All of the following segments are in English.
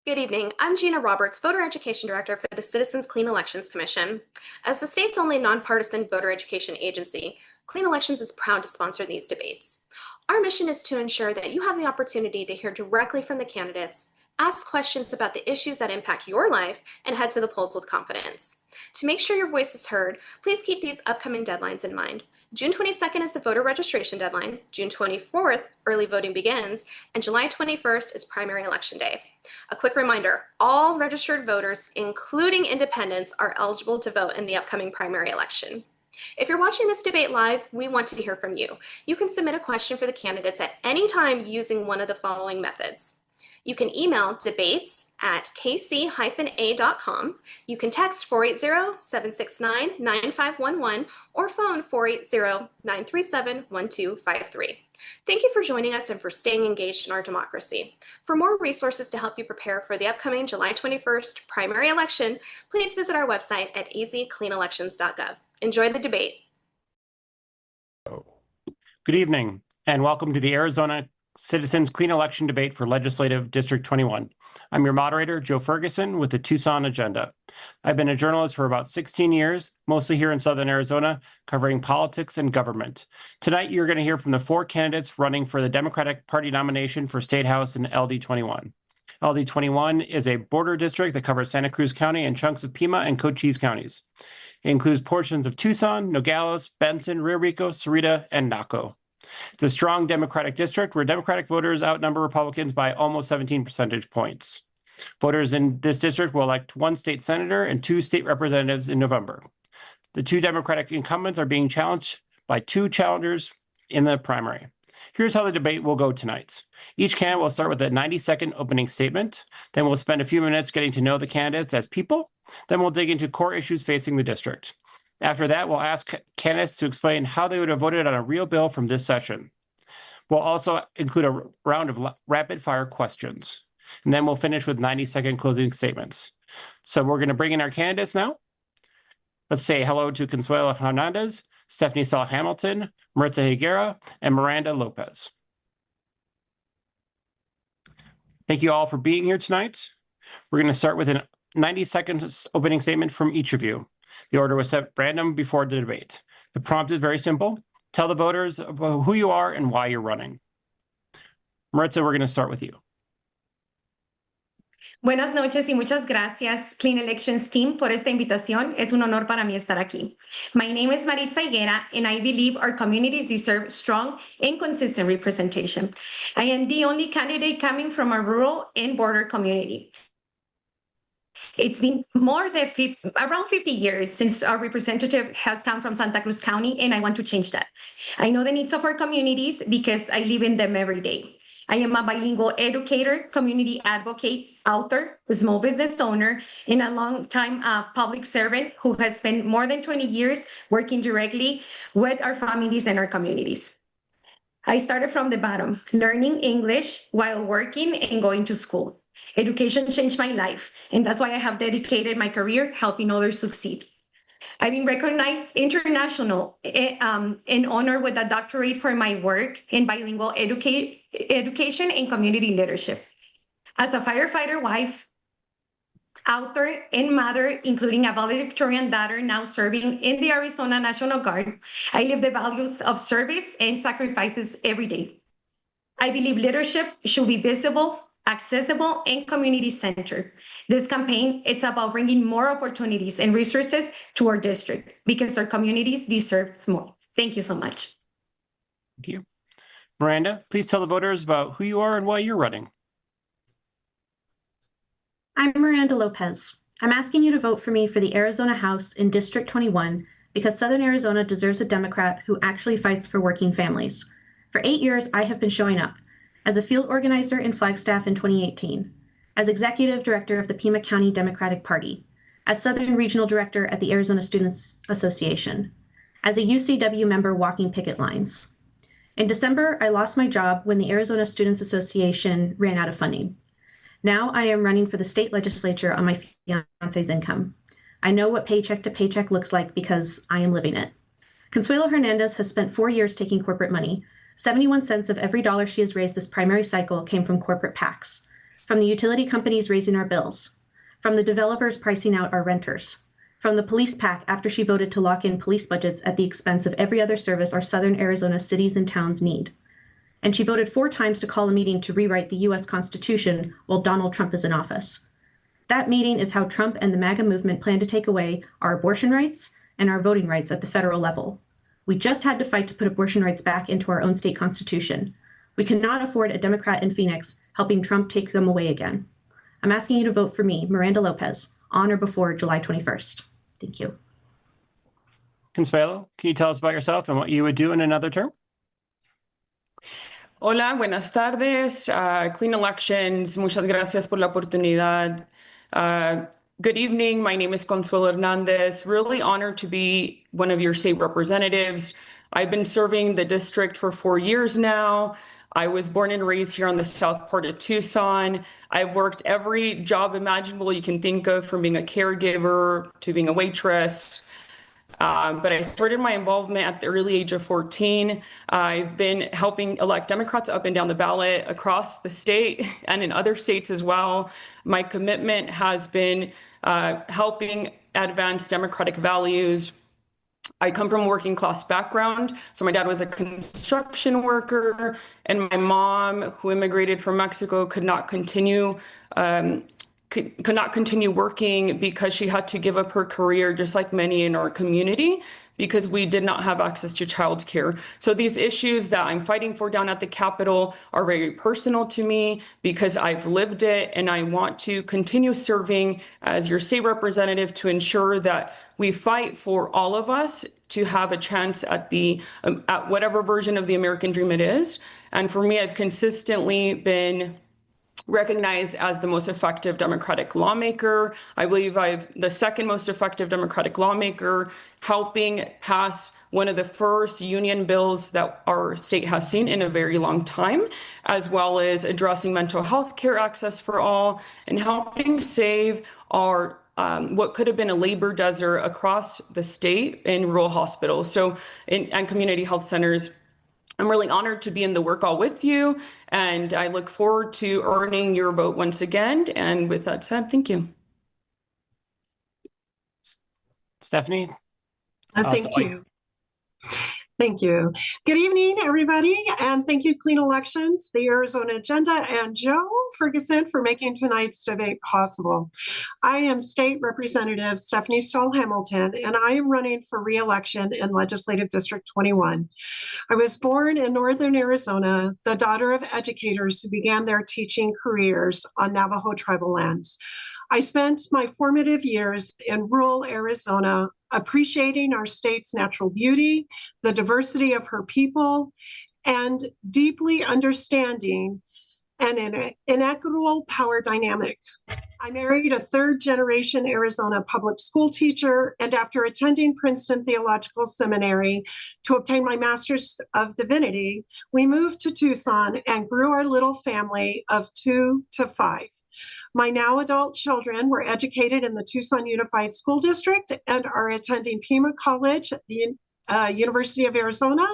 Good evening. I'm Gina Roberts, Voter Education Director for the Citizens Clean Elections Commission. As the state's only nonpartisan voter education agency, Clean Elections is proud to sponsor these debates. Our mission is to ensure that you have the opportunity to hear directly from the candidates, ask questions about the issues that impact your life, and head to the polls with confidence. To make sure your voice is heard, please keep these upcoming deadlines in mind. June 22nd is the voter registration deadline, June 24th, early voting begins, and July 21st is primary election day. A quick reminder, all registered voters, including independents, are eligible to vote in the upcoming primary election. If you're watching this debate live, we want to hear from you. You can submit a question for the candidates at any time using one of the following methods. You can email debates@kc-a.com. You can text 480-769-9511 or phone 480-937-1253. Thank you for joining us and for staying engaged in our democracy. For more resources to help you prepare for the upcoming July 21st primary election, please visit our website at azcleanelections.gov. Enjoy the debate. Good evening, and welcome to the Arizona Citizens Clean Election Debate for Legislative District 21. I'm your moderator, Joe Ferguson, with the Tucson Agenda. I've been a journalist for about 16 years, mostly here in Southern Arizona, covering politics and government. Tonight, you're going to hear from the four candidates running for the Democratic Party nomination for State House in LD21. LD21 is a border district that covers Santa Cruz County and chunks of Pima and Cochise counties. It includes portions of Tucson, Nogales, Benton, Rio Rico, Sarita, and Naco. It's a strong Democratic district where Democratic voters outnumber Republicans by almost 17 percentage points. Voters in this district will elect one state senator and two state representatives in November. The two Democratic incumbents are being challenged by two challengers in the primary. Here's how the debate will go tonight. Each candidate will start with a 90-second opening statement. Then we'll spend a few minutes getting to know the candidates as people. Then we'll dig into core issues facing the district. After that, we'll ask candidates to explain how they would have voted on a real bill from this session. We'll also include a round of rapid-fire questions. And then we'll finish with 90-second closing statements. So we're going to bring in our candidates now. Let's say hello to Consuelo Hernandez, Stephanie Saul Hamilton, Maritza Higuera, and Miranda Lopez. Thank you all for being here tonight. We're going to start with a 90-second opening statement from each of you. The order was set random before the debate. The prompt is very simple. Tell the voters who you are and why you're running. Maritza, we're going to start with you. Buenas noches y muchas gracias, Clean Elections team, por esta invitación. Es un honor para mí estar aquí. My name is Maritza Higuera, and I believe our communities deserve strong and consistent representation. I am the only candidate coming from a rural and border community. It's been around 50 years since our representative has come from Santa Cruz County, and I want to change that. I know the needs of our communities because I live in them every day. I am a bilingual educator, community advocate, author, small business owner, and a long-time public servant who has spent more than 20 years working directly with our families and our communities. I started from the bottom, learning English while working and going to school. Education changed my life, and that's why I have dedicated my career helping others succeed. I've been recognized international and honored with a doctorate for my work in bilingual education and community leadership. As a firefighter wife, author, and mother, including a valedictorian daughter now serving in the Arizona National Guard, I live the values of service and sacrifices every day. I believe leadership should be visible, accessible, and community-centered. This campaign, it's about bringing more opportunities and resources to our district because our communities deserve more. Thank you so much. Thank you. Miranda, please tell the voters about who you are and why you're running. I'm Miranda Lopez. I'm asking you to vote for me for the Arizona House in District 21 because Southern Arizona deserves a Democrat who actually fights for working families. For 8 years, I have been showing up as a field organizer in Flagstaff in 2018, as executive director of the Pima County Democratic Party, as Southern Regional Director at the Arizona Students Association, as a UCW member walking picket lines. In December, I lost my job when the Arizona Students Association ran out of funding. Now I am running for the state legislature on my fiance's income. I know what paycheck to paycheck looks like because I am living it. Consuelo Hernandez has spent 4 years taking corporate money. 71 cents of every dollar she has raised this primary cycle came from corporate PACs. from the utility companies raising our bills, from the developers pricing out our renters, from the police PAC after she voted to lock in police budgets at the expense of every other service our Southern Arizona cities and towns need. And she voted 4 times to call a meeting to rewrite the U.S. Constitution while Donald Trump is in office. That meeting is how Trump and the MAGA movement plan to take away our abortion rights and our voting rights at the federal level. We just had to fight to put abortion rights back into our own state constitution. We cannot afford a Democrat in Phoenix helping Trump take them away again. I'm asking you to vote for me, Miranda Lopez, on or before July 21st. Thank you. Consuelo, can you tell us about yourself and what you would do in another term? Hola, buenas tardes. Clean Elections, muchas gracias por la oportunidad. Good evening. My name is Consuelo Hernandez. Really honored to be one of your state representatives. I've been serving the district for 4 years now. I was born and raised here on the south part of Tucson. I've worked every job imaginable you can think of, from being a caregiver to being a waitress. But I started my involvement at the early age of 14. I've been helping elect Democrats up and down the ballot across the state and in other states as well. My commitment has been helping advance Democratic values. I come from a working class background. So my dad was a construction worker, and my mom, who immigrated from Mexico, could not continue working because she had to give up her career, just like many in our community, because we did not have access to childcare. So these issues that I'm fighting for down at the Capitol are very personal to me because I've lived it, and I want to continue serving as your state representative to ensure that we fight for all of us to have a chance at at whatever version of the American dream it is. And for me, I've consistently been recognized as the most effective Democratic lawmaker. I believe I'm the second most effective Democratic lawmaker, helping pass one of the first union bills that our state has seen in a very long time, as well as addressing mental health care access for all and helping save our what could have been a labor desert across the state in rural hospitals and community health centers. I'm really honored to be in the work all with you, and I look forward to earning your vote once again. And with that said, thank you. Stephanie? Thank you. Thank you. Good evening, everybody, and thank you, Clean Elections, the Arizona Agenda, and Joe Ferguson for making tonight's debate possible. I am State Representative Stephanie Stahl-Hamilton, and I am running for re-election in Legislative District 21. I was born in Northern Arizona, the daughter of educators who began their teaching careers on Navajo tribal lands. I spent my formative years in rural Arizona appreciating our state's natural beauty, the diversity of her people, and deeply understanding an inequitable power dynamic. I married a third-generation Arizona public school teacher, and after attending Princeton Theological Seminary to obtain my Master's of Divinity, we moved to Tucson and grew our little family of 2 to 5. My now adult children were educated in the Tucson Unified School District and are attending Pima College at the University of Arizona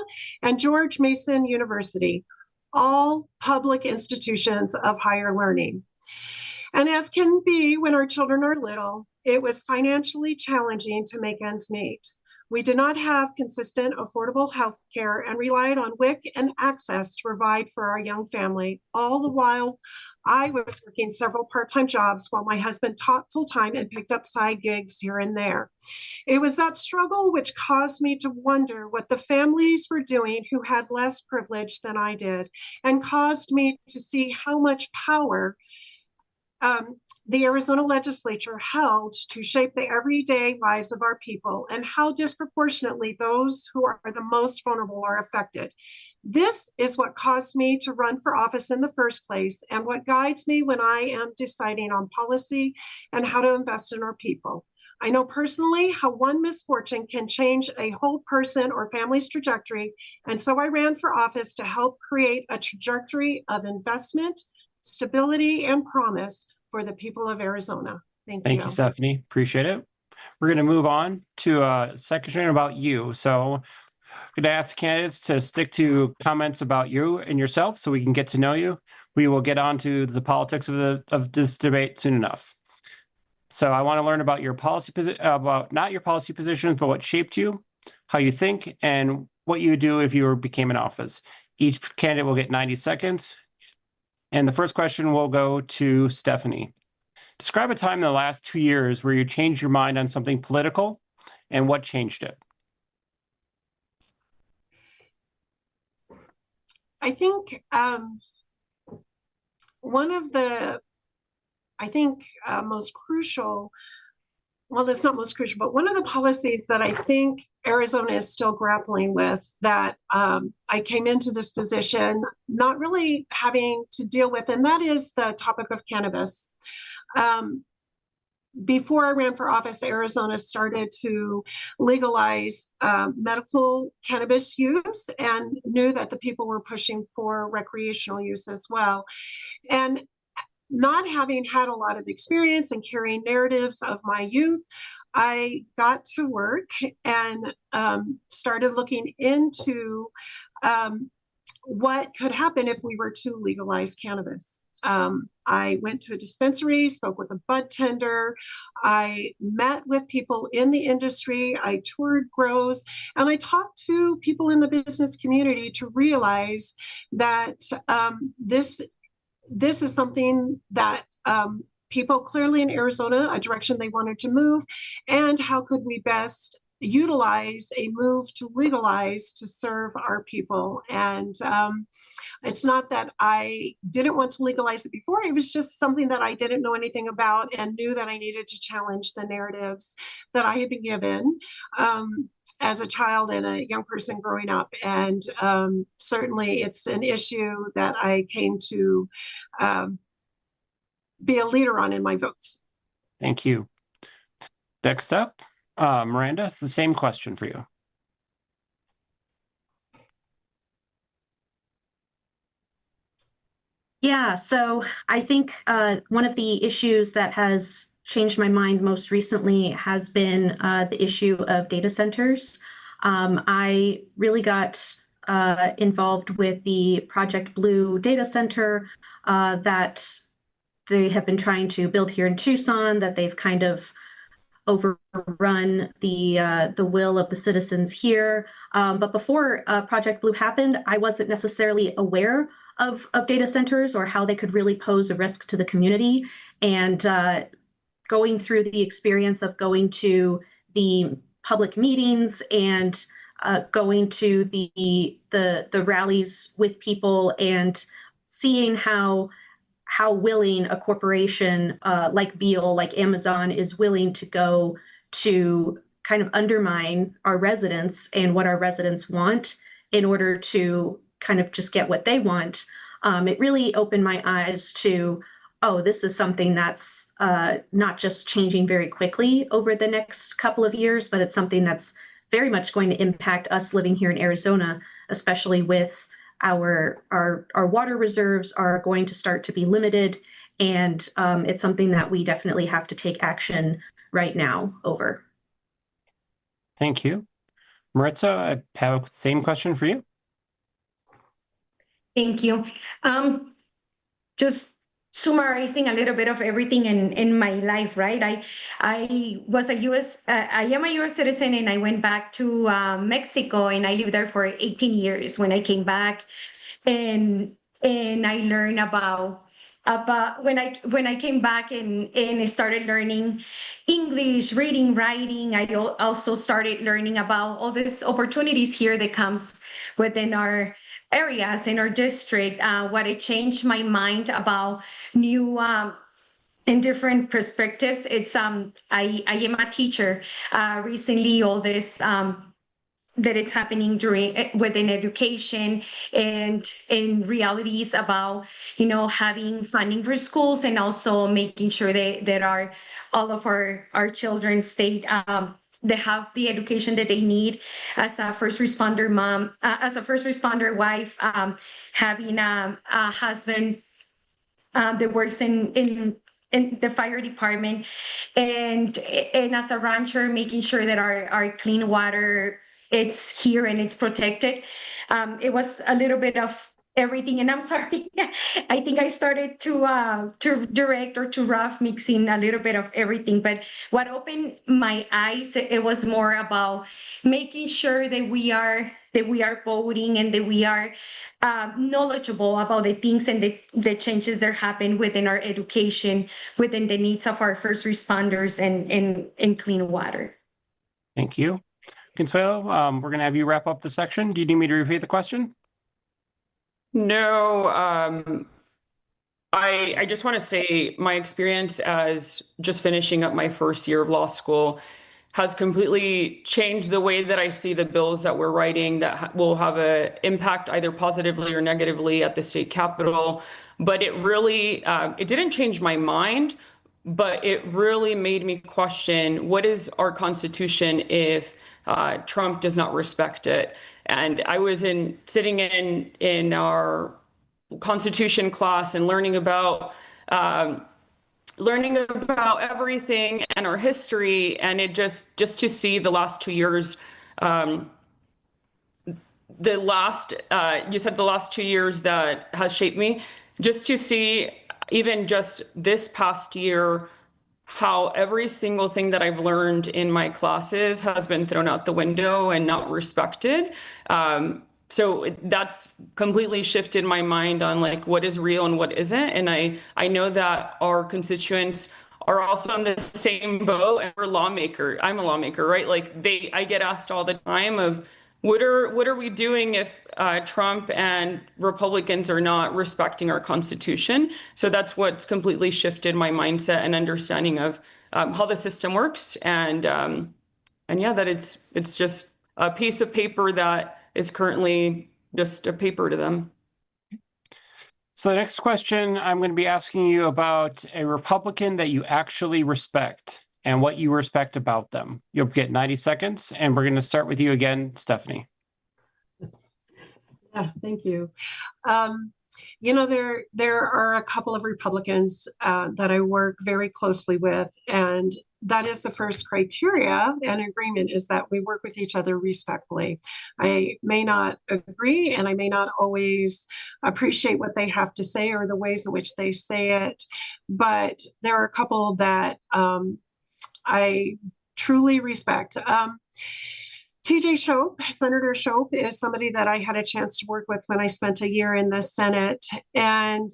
and George Mason University, all public institutions of higher learning. And as can be when our children are little, it was financially challenging to make ends meet. We did not have consistent, affordable health care and relied on WIC and access to provide for our young family. All the while, I was working several part-time jobs while my husband taught full-time and picked up side gigs here and there. It was that struggle which caused me to wonder what the families were doing who had less privilege than I did, and caused me to see how much power the Arizona legislature held to shape the everyday lives of our people, and how disproportionately those who are the most vulnerable are affected. This is what caused me to run for office in the first place, and what guides me when I am deciding on policy and how to invest in our people. I know personally how one misfortune can change a whole person or family's trajectory, and so I ran for office to help create a trajectory of investment, stability, and promise for the people of Arizona. Thank you. Thank you, Stephanie. Appreciate it. We're going to move on to a section about you. So I'm going to ask candidates to stick to comments about you and yourself so we can get to know you. We will get on to the politics of this debate soon enough. So I want to learn about your policy about not your policy positions, but what shaped you, how you think, and what you would do if you became in office. Each candidate will get 90 seconds. And the first question will go to Stephanie. Describe a time in the last 2 years where you changed your mind on something political and what changed it. I think one of the, most crucial, well, it's not most crucial, but one of the policies that I think Arizona is still grappling with that I came into this position not really having to deal with, and that is the topic of cannabis. Before I ran for office, Arizona started to legalize medical cannabis use and knew that the people were pushing for recreational use as well. And not having had a lot of experience in carrying narratives of my youth, I got to work and started looking into what could happen if we were to legalize cannabis. I went to a dispensary, spoke with a bud tender. I met with people in the industry. I toured grows, and I talked to people in the business community to realize that this is something that people clearly in Arizona, a direction they wanted to move, and how could we best utilize a move to legalize to serve our people. And it's not that I didn't want to legalize it before, it was just something that I didn't know anything about and knew that I needed to challenge the narratives that I had been given as a child and a young person growing up. And certainly it's an issue that I came to be a leader on in my votes. Thank you. Next up, Miranda, it's the same question for you. Yeah, so I think one of the issues that has changed my mind most recently has been the issue of data centers. I really got involved with the Project Blue data center that they have been trying to build here in Tucson, that they've kind of overrun the will of the citizens here. But before Project Blue happened, I wasn't necessarily aware of data centers or how they could really pose a risk to the community. And going through the experience of going to the public meetings and going to the rallies with people and seeing how willing a corporation like Beal, like Amazon, is willing to go to kind of undermine our residents and what our residents want in order to kind of just get what they want. It really opened my eyes to, oh, this is something that's not just changing very quickly over the next couple of years, but it's something that's very much going to impact us living here in Arizona, especially with our water reserves are going to start to be limited. And it's something that we definitely have to take action right now over. Thank you. Maritza, I have the same question for you. Thank you. Just summarizing a little bit of everything in my life, right? I was I am a U.S. citizen, and I went back to Mexico, and I lived there for 18 years. When I came back, and I learned about when I came back and I started learning English, reading, writing. I also started learning about all these opportunities here that comes within our areas in our district. What it changed my mind about new and different perspectives. It's I am a teacher. Recently, all this that it's happening within education and in realities about having funding for schools, and also making sure that all of our children stay they have the education that they need. As a first responder mom, as a first responder wife, having a husband that works in the fire department, and as a rancher, making sure that our clean water, it's here and it's protected. It was a little bit of everything. And I'm sorry, I think I started to direct or to rough mixing a little bit of everything. But what opened my eyes, it was more about making sure that we are voting and that we are knowledgeable about the things and the changes that happen within our education, within the needs of our first responders and clean water. Thank you. Consuelo, we're going to have you wrap up the section. Do you need me to repeat the question? No, I just want to say my experience as just finishing up my first year of law school has completely changed the way that I see the bills that we're writing that will have an impact either positively or negatively at the state capitol. But it really, it didn't change my mind, but it really made me question what is our Constitution if Trump does not respect it. And I was sitting in our Constitution class and learning about everything and our history, and it just to see the last 2 years, you said the last 2 years that has shaped me, just to see even just this past year how every single thing that I've learned in my classes has been thrown out the window and not respected. So that's completely shifted my mind on like what is real and what isn't. And I know that our constituents are also in the same boat, and we're lawmaker. I'm a lawmaker, right? Like I get asked all the time of what are we doing if Trump and Republicans are not respecting our Constitution? So that's what's completely shifted my mindset and understanding of how the system works, and yeah, that it's just a piece of paper that is currently just a paper to them. So the next question, I'm going to be asking you about a Republican that you actually respect and what you respect about them. You'll get 90 seconds, and we're going to start with you again, Stephanie. Yeah, thank you. There are a couple of Republicans that I work very closely with, and that is the first criteria and agreement, is that we work with each other respectfully. I may not agree, and I may not always appreciate what they have to say or the ways in which they say it, but there are a couple that I truly respect. TJ Shope, Senator Shope, is somebody that I had a chance to work with when I spent a year in the Senate. And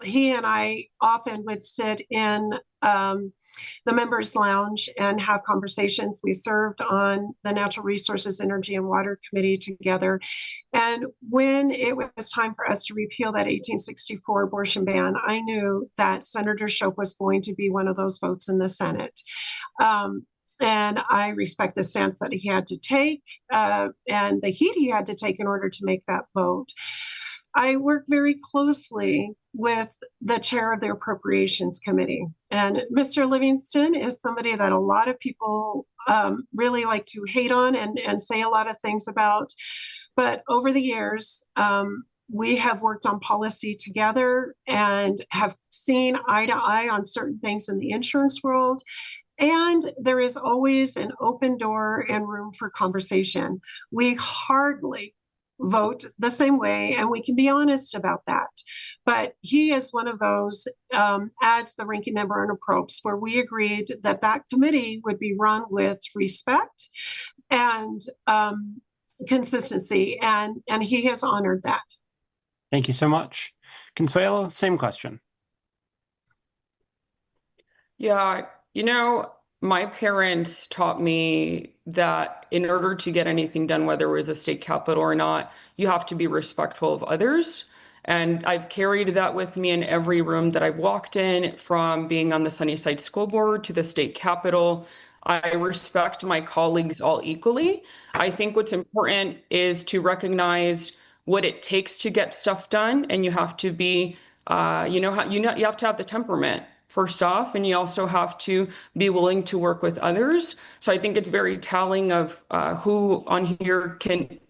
he and I often would sit in the members' lounge and have conversations. We served on the Natural Resources, Energy, and Water Committee together. And when it was time for us to repeal that 1864 abortion ban, I knew that Senator Shope was going to be one of those votes in the Senate. And I respect the stance that he had to take and the heat he had to take in order to make that vote. I work very closely with the chair of the Appropriations Committee. And Mr. Livingston is somebody that a lot of people really like to hate on and say a lot of things about. But over the years, we have worked on policy together and have seen eye to eye on certain things in the insurance world. And there is always an open door and room for conversation. We hardly vote the same way, and we can be honest about that. But he is one of those, as the ranking member on Approps, where we agreed that that committee would be run with respect and consistency, and he has honored that. Thank you so much. Consuelo, same question. Yeah, my parents taught me that in order to get anything done, whether it was a state capitol or not, you have to be respectful of others. And I've carried that with me in every room that I've walked in, from being on the Sunnyside School Board to the state capitol. I respect my colleagues all equally. I think what's important is to recognize what it takes to get stuff done, and you have to be, you have to have the temperament, first off, and you also have to be willing to work with others. So I think it's very telling of who on here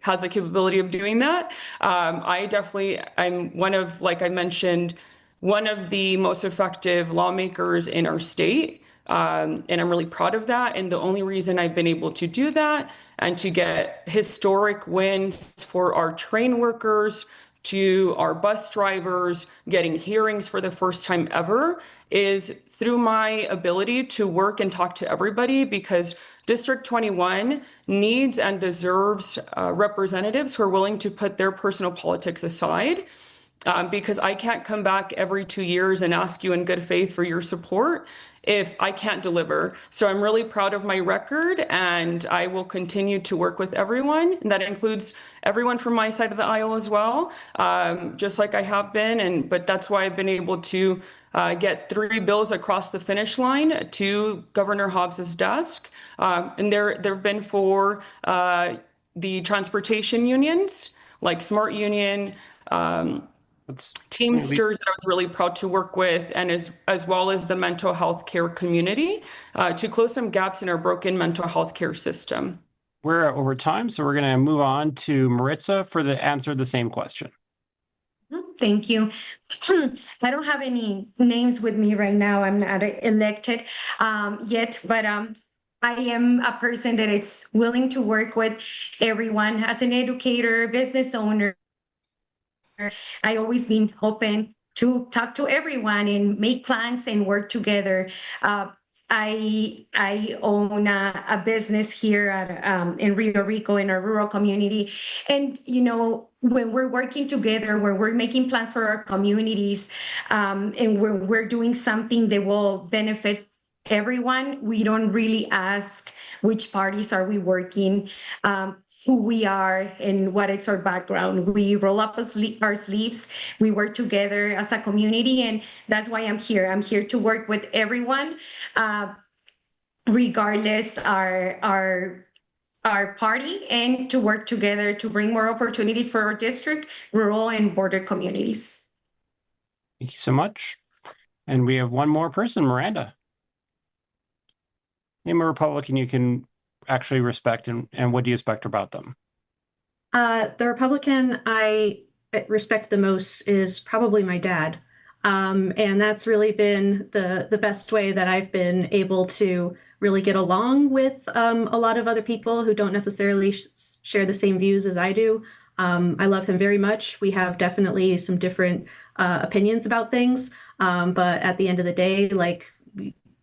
has the capability of doing that. I'm one of, like I mentioned, one of the most effective lawmakers in our state. And I'm really proud of that. And the only reason I've been able to do that and to get historic wins for our train workers, to our bus drivers, getting hearings for the first time ever, is through my ability to work and talk to everybody, because District 21 needs and deserves representatives who are willing to put their personal politics aside. Because I can't come back every 2 years and ask you in good faith for your support if I can't deliver. So I'm really proud of my record, and I will continue to work with everyone. And that includes everyone from my side of the aisle as well, just like I have been. But that's why I've been able to get 3 bills across the finish line to Governor Hobbs's desk. And they've been for the transportation unions, like Smart Union, Teamsters, that I was really proud to work with, and as well as the mental health care community, to close some gaps in our broken mental health care system. We're over time, so we're going to move on to Maritza for the answer to the same question. Thank you. I don't have any names with me right now. I'm not elected yet, but I am a person that is willing to work with everyone as an educator, business owner. I always been open to talk to everyone and make plans and work together. I own a business here at, in Rio Rico in a rural community, and when we're working together, where we're making plans for our communities, and we're doing something that will benefit everyone, we don't really ask which parties are we working, who we are, and what is our background. We roll up our sleeves, we work together as a community, and that's why I'm here. I'm here to work with everyone, regardless our party, and to work together to bring more opportunities for our district, rural and border communities. Thank you so much. And we have one more person, Miranda. Name a Republican you can actually respect, and what do you expect about them? The Republican I respect the most is probably my dad. And that's really been the best way that I've been able to really get along with a lot of other people who don't necessarily share the same views as I do. I love him very much. We have definitely some different opinions about things, but at the end of the day, like,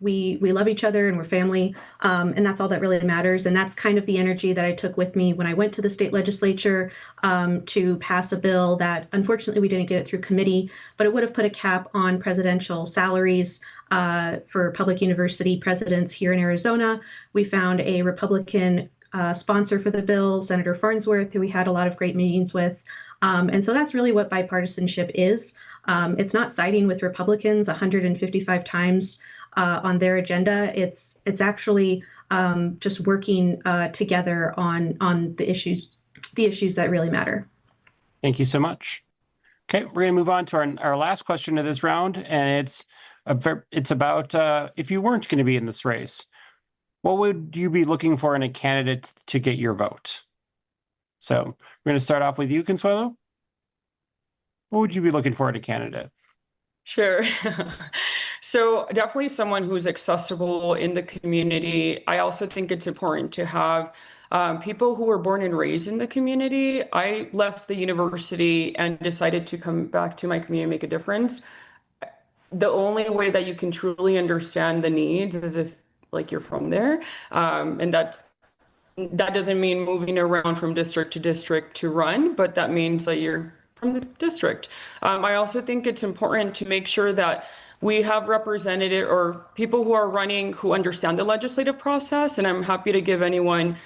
we love each other and we're family, and that's all that really matters. And that's kind of the energy that I took with me when I went to the state legislature to pass a bill that unfortunately we didn't get it through committee, but it would have put a cap on presidential salaries for public university presidents here in Arizona. We found a Republican sponsor for the bill, Senator Farnsworth, who we had a lot of great meetings with. And so that's really what bipartisanship is. It's not siding with Republicans 155 times on their agenda. It's actually just working together on the issues that really matter. Thank you so much. Okay, we're going to move on to our last question of this round, and it's about if you weren't going to be in this race, what would you be looking for in a candidate to get your vote? So we're going to start off with you, Consuelo. What would you be looking for in a candidate? Sure. So definitely someone who's accessible in the community. I also think it's important to have people who were born and raised in the community. I left the university and decided to come back to my community and make a difference. The only way that you can truly understand the needs is if, like, you're from there. And that doesn't mean moving around from district to district to run, but that means that you're from the district. I also think it's important to make sure that we have representative or people who are running who understand the legislative process. And I'm happy to give anyone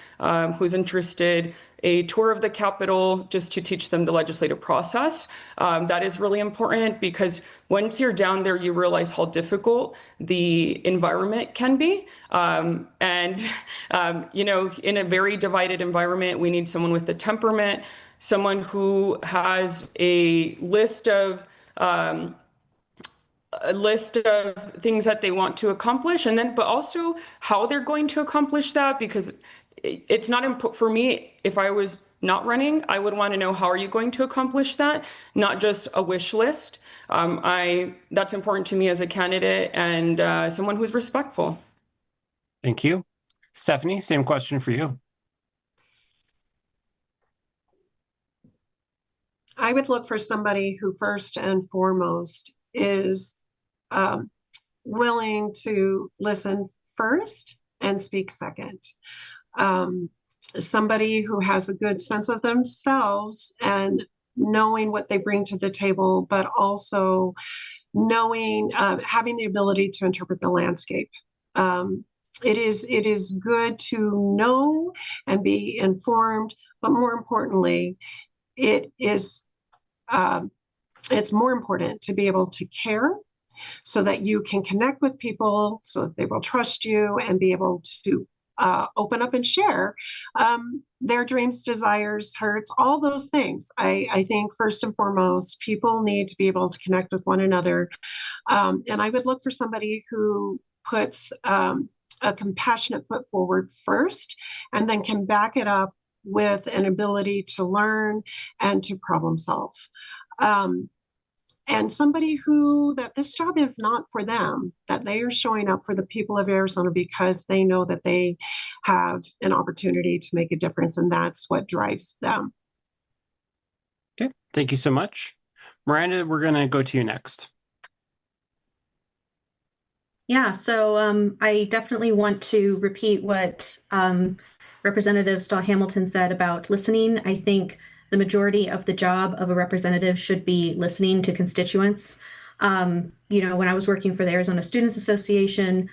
who's interested a tour of the Capitol just to teach them the legislative process. That is really important, because once you're down there, you realize how difficult the environment can be. In a very divided environment, we need someone with the temperament, someone who has a list of things that they want to accomplish, but also how they're going to accomplish that, because it's not important for me. If I was not running, I would want to know, how are you going to accomplish that? Not just a wish list. That's important to me as a candidate, and someone who's respectful. Thank you. Stephanie, same question for you. I would look for somebody who first and foremost is willing to listen first and speak second. Somebody who has a good sense of themselves and knowing what they bring to the table, but also knowing, having the ability to interpret the landscape. It is good to know and be informed, but more importantly, it's more important to be able to care so that you can connect with people, so that they will trust you and be able to open up and share their dreams, desires, hurts, all those things. I think first and foremost, people need to be able to connect with one another. And I would look for somebody who puts a compassionate foot forward first, and then can back it up with an ability to learn and to problem solve. And somebody who that this job is not for them, that they are showing up for the people of Arizona because they know that they have an opportunity to make a difference, and that's what drives them. Okay, thank you so much. Miranda, we're going to go to you next. Yeah, so I definitely want to repeat what Representative Stahl Hamilton said about listening. I think the majority of the job of a representative should be listening to constituents. You know, when I was working for the Arizona Students Association,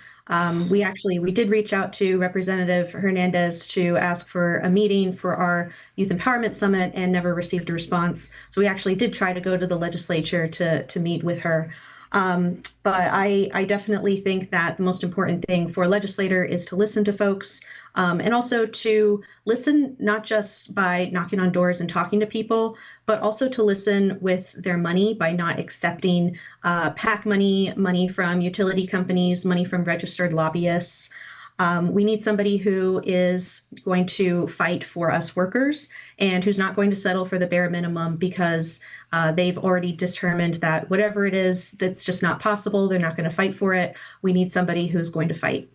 we did reach out to Representative Hernandez to ask for a meeting for our Youth Empowerment Summit and never received a response. So we actually did try to go to the legislature to meet with her. But I definitely think that the most important thing for a legislator is to listen to folks, and also to listen not just by knocking on doors and talking to people, but also to listen with their money by not accepting PAC money from utility companies, money from registered lobbyists. We need somebody who is going to fight for us workers and who's not going to settle for the bare minimum because they've already determined that whatever it is that's just not possible, they're not going to fight for it. We need somebody who's going to fight.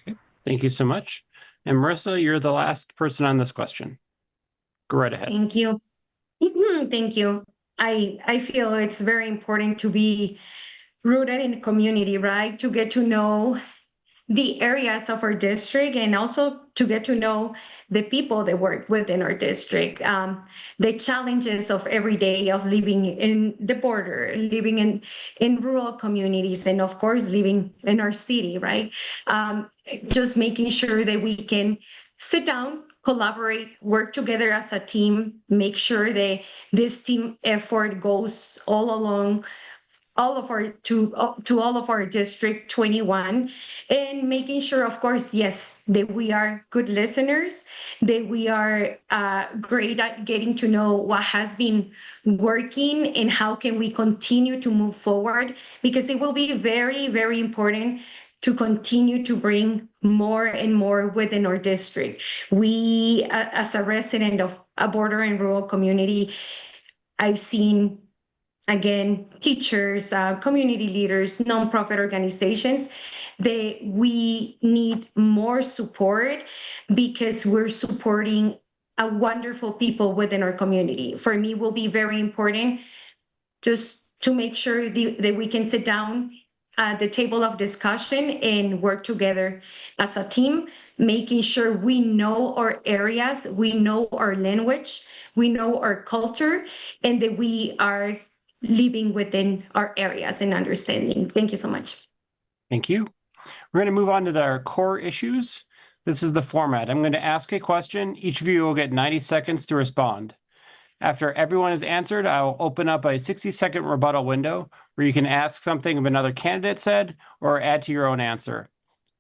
Okay, thank you so much. And Marissa, you're the last person on this question. Go right ahead. Thank you. Thank you. I feel it's very important to be rooted in the community, right? To get to know the areas of our district and also to get to know the people that work within our district, the challenges of every day of living in the border, living in rural communities, and of course, living in our city, right? Just making sure that we can sit down, collaborate, work together as a team, make sure that this team effort goes all along all of our to all of our district 21, and making sure, of course, yes, that we are good listeners, that we are great at getting to know what has been working and how can we continue to move forward, because it will be very, very important to continue to bring more and more within our district. We, as a resident of a border and rural community, I've seen, again, teachers, community leaders, nonprofit organizations, that we need more support because we're supporting a wonderful people within our community. For me, it will be very important just to make sure that we can sit down at the table of discussion and work together as a team, making sure we know our areas, we know our language, we know our culture, and that we are living within our areas and understanding. Thank you so much. Thank you. We're going to move on to our core issues. This is the format. I'm going to ask a question. Each of you will get 90 seconds to respond. After everyone has answered, I will open up a 60-second rebuttal window where you can ask something of another candidate said or add to your own answer.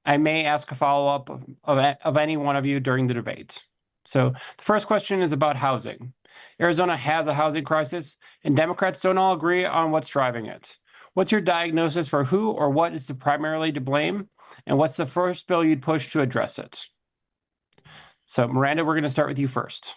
I may ask a follow-up of any one of you during the debate. So the first question is about housing. Arizona has a housing crisis, and Democrats don't all agree on what's driving it. What's your diagnosis for who or what is primarily to blame? And what's the first bill you'd push to address it? So Miranda, we're going to start with you first.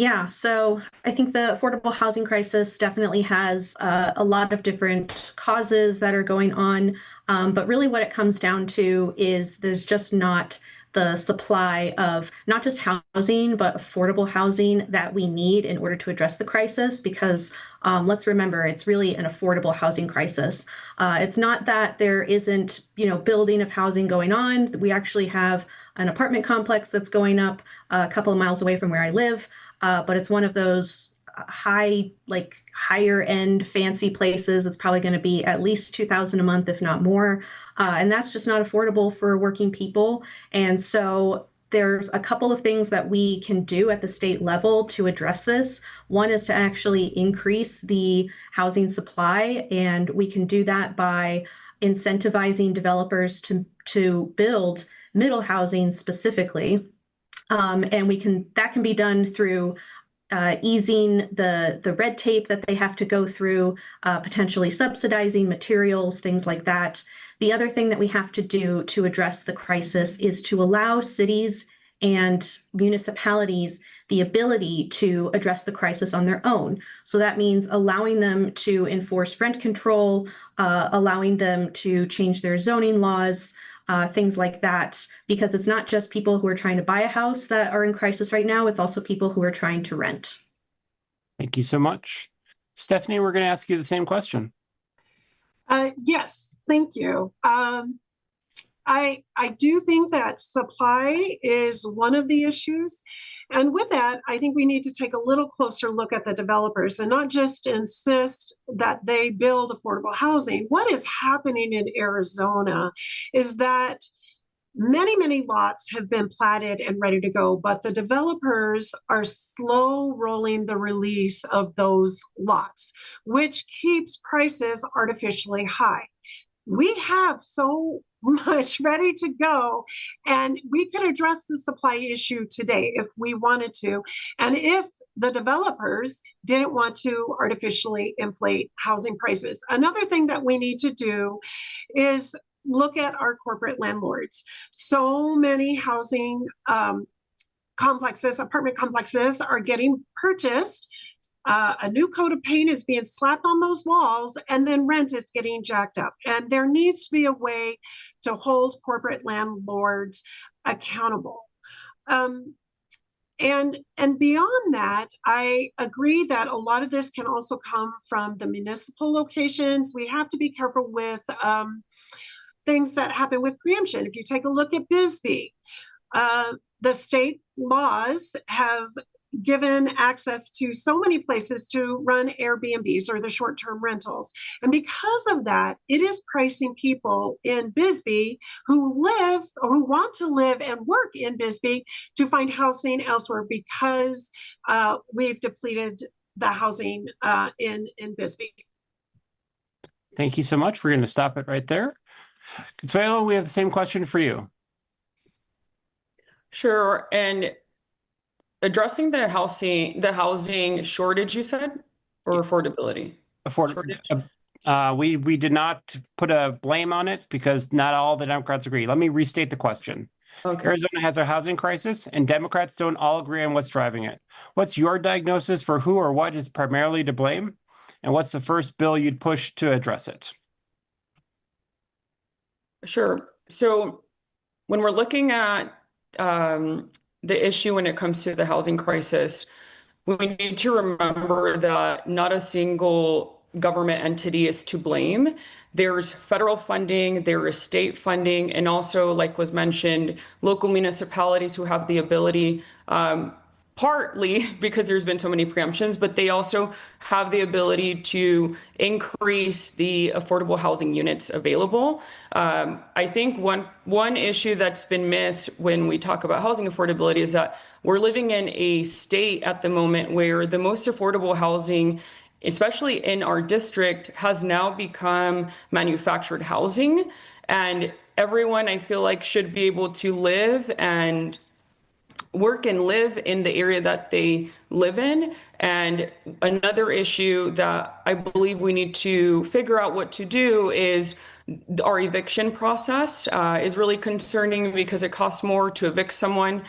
Yeah, so I think the affordable housing crisis definitely has a lot of different causes that are going on. But really, what it comes down to is there's just not the supply of not just housing, but affordable housing that we need in order to address the crisis. Because let's remember, it's really an affordable housing crisis. It's not that there isn't, building of housing going on. We actually have an apartment complex that's going up a couple of miles away from where I live. But it's one of those higher end fancy places. It's probably going to be at least $2,000 a month, if not more. And that's just not affordable for working people. And so there's a couple of things that we can do at the state level to address this. One is to actually increase the housing supply, and we can do that by incentivizing developers to build middle housing specifically. And that can be done through easing the red tape that they have to go through, potentially subsidizing materials, things like that. The other thing that we have to do to address the crisis is to allow cities and municipalities the ability to address the crisis on their own. So that means allowing them to enforce rent control, allowing them to change their zoning laws, things like that, because it's not just people who are trying to buy a house that are in crisis right now, it's also people who are trying to rent. Thank you so much. Stephanie, we're going to ask you the same question. Yes, thank you. I do think that supply is one of the issues. And with that, I think we need to take a little closer look at the developers and not just insist that they build affordable housing. What is happening in Arizona is that many lots have been platted and ready to go, but the developers are slow rolling the release of those lots, which keeps prices artificially high. We have so much ready to go, and we could address the supply issue today if we wanted to, and if the developers didn't want to artificially inflate housing prices. Another thing that we need to do is look at our corporate landlords. So many housing apartment complexes are getting purchased. A new coat of paint is being slapped on those walls, and then rent is getting jacked up. And there needs to be a way to hold corporate landlords accountable. And beyond that, I agree that a lot of this can also come from the municipal locations. We have to be careful with things that happen with preemption. If you take a look at Bisbee, the state laws have given access to so many places to run Airbnbs or the short-term rentals. And because of that, it is pricing people in Bisbee who live or who want to live and work in Bisbee to find housing elsewhere because we've depleted the housing in Bisbee. Thank you so much. We're going to stop it right there. Consuelo, we have the same question for you. Sure. And addressing the housing shortage, you said, or affordability? We did not put a blame on it because not all the Democrats agree. Let me restate the question. Okay. Arizona has a housing crisis, and Democrats don't all agree on what's driving it. What's your diagnosis for who or what is primarily to blame? And what's the first bill you'd push to address it? Sure. So when we're looking at the issue when it comes to the housing crisis, we need to remember that not a single government entity is to blame. There's federal funding, there is state funding, and also, like was mentioned, local municipalities who have the ability, partly because there's been so many preemptions, but they also have the ability to increase the affordable housing units available. I think one issue that's been missed when we talk about housing affordability is that we're living in a state at the moment where the most affordable housing, especially in our district, has now become manufactured housing. And everyone, I feel like, should be able to live and work and live in the area that they live in. And another issue that I believe we need to figure out what to do is our eviction process is really concerning because it costs more to evict someone.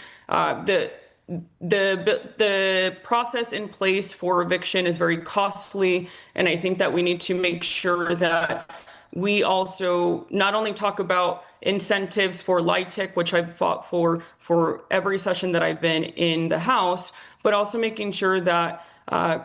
the process in place for eviction is very costly, and I think that we need to make sure that we also not only talk about incentives for LIHTC, which I've fought for every session that I've been in the House, but also making sure that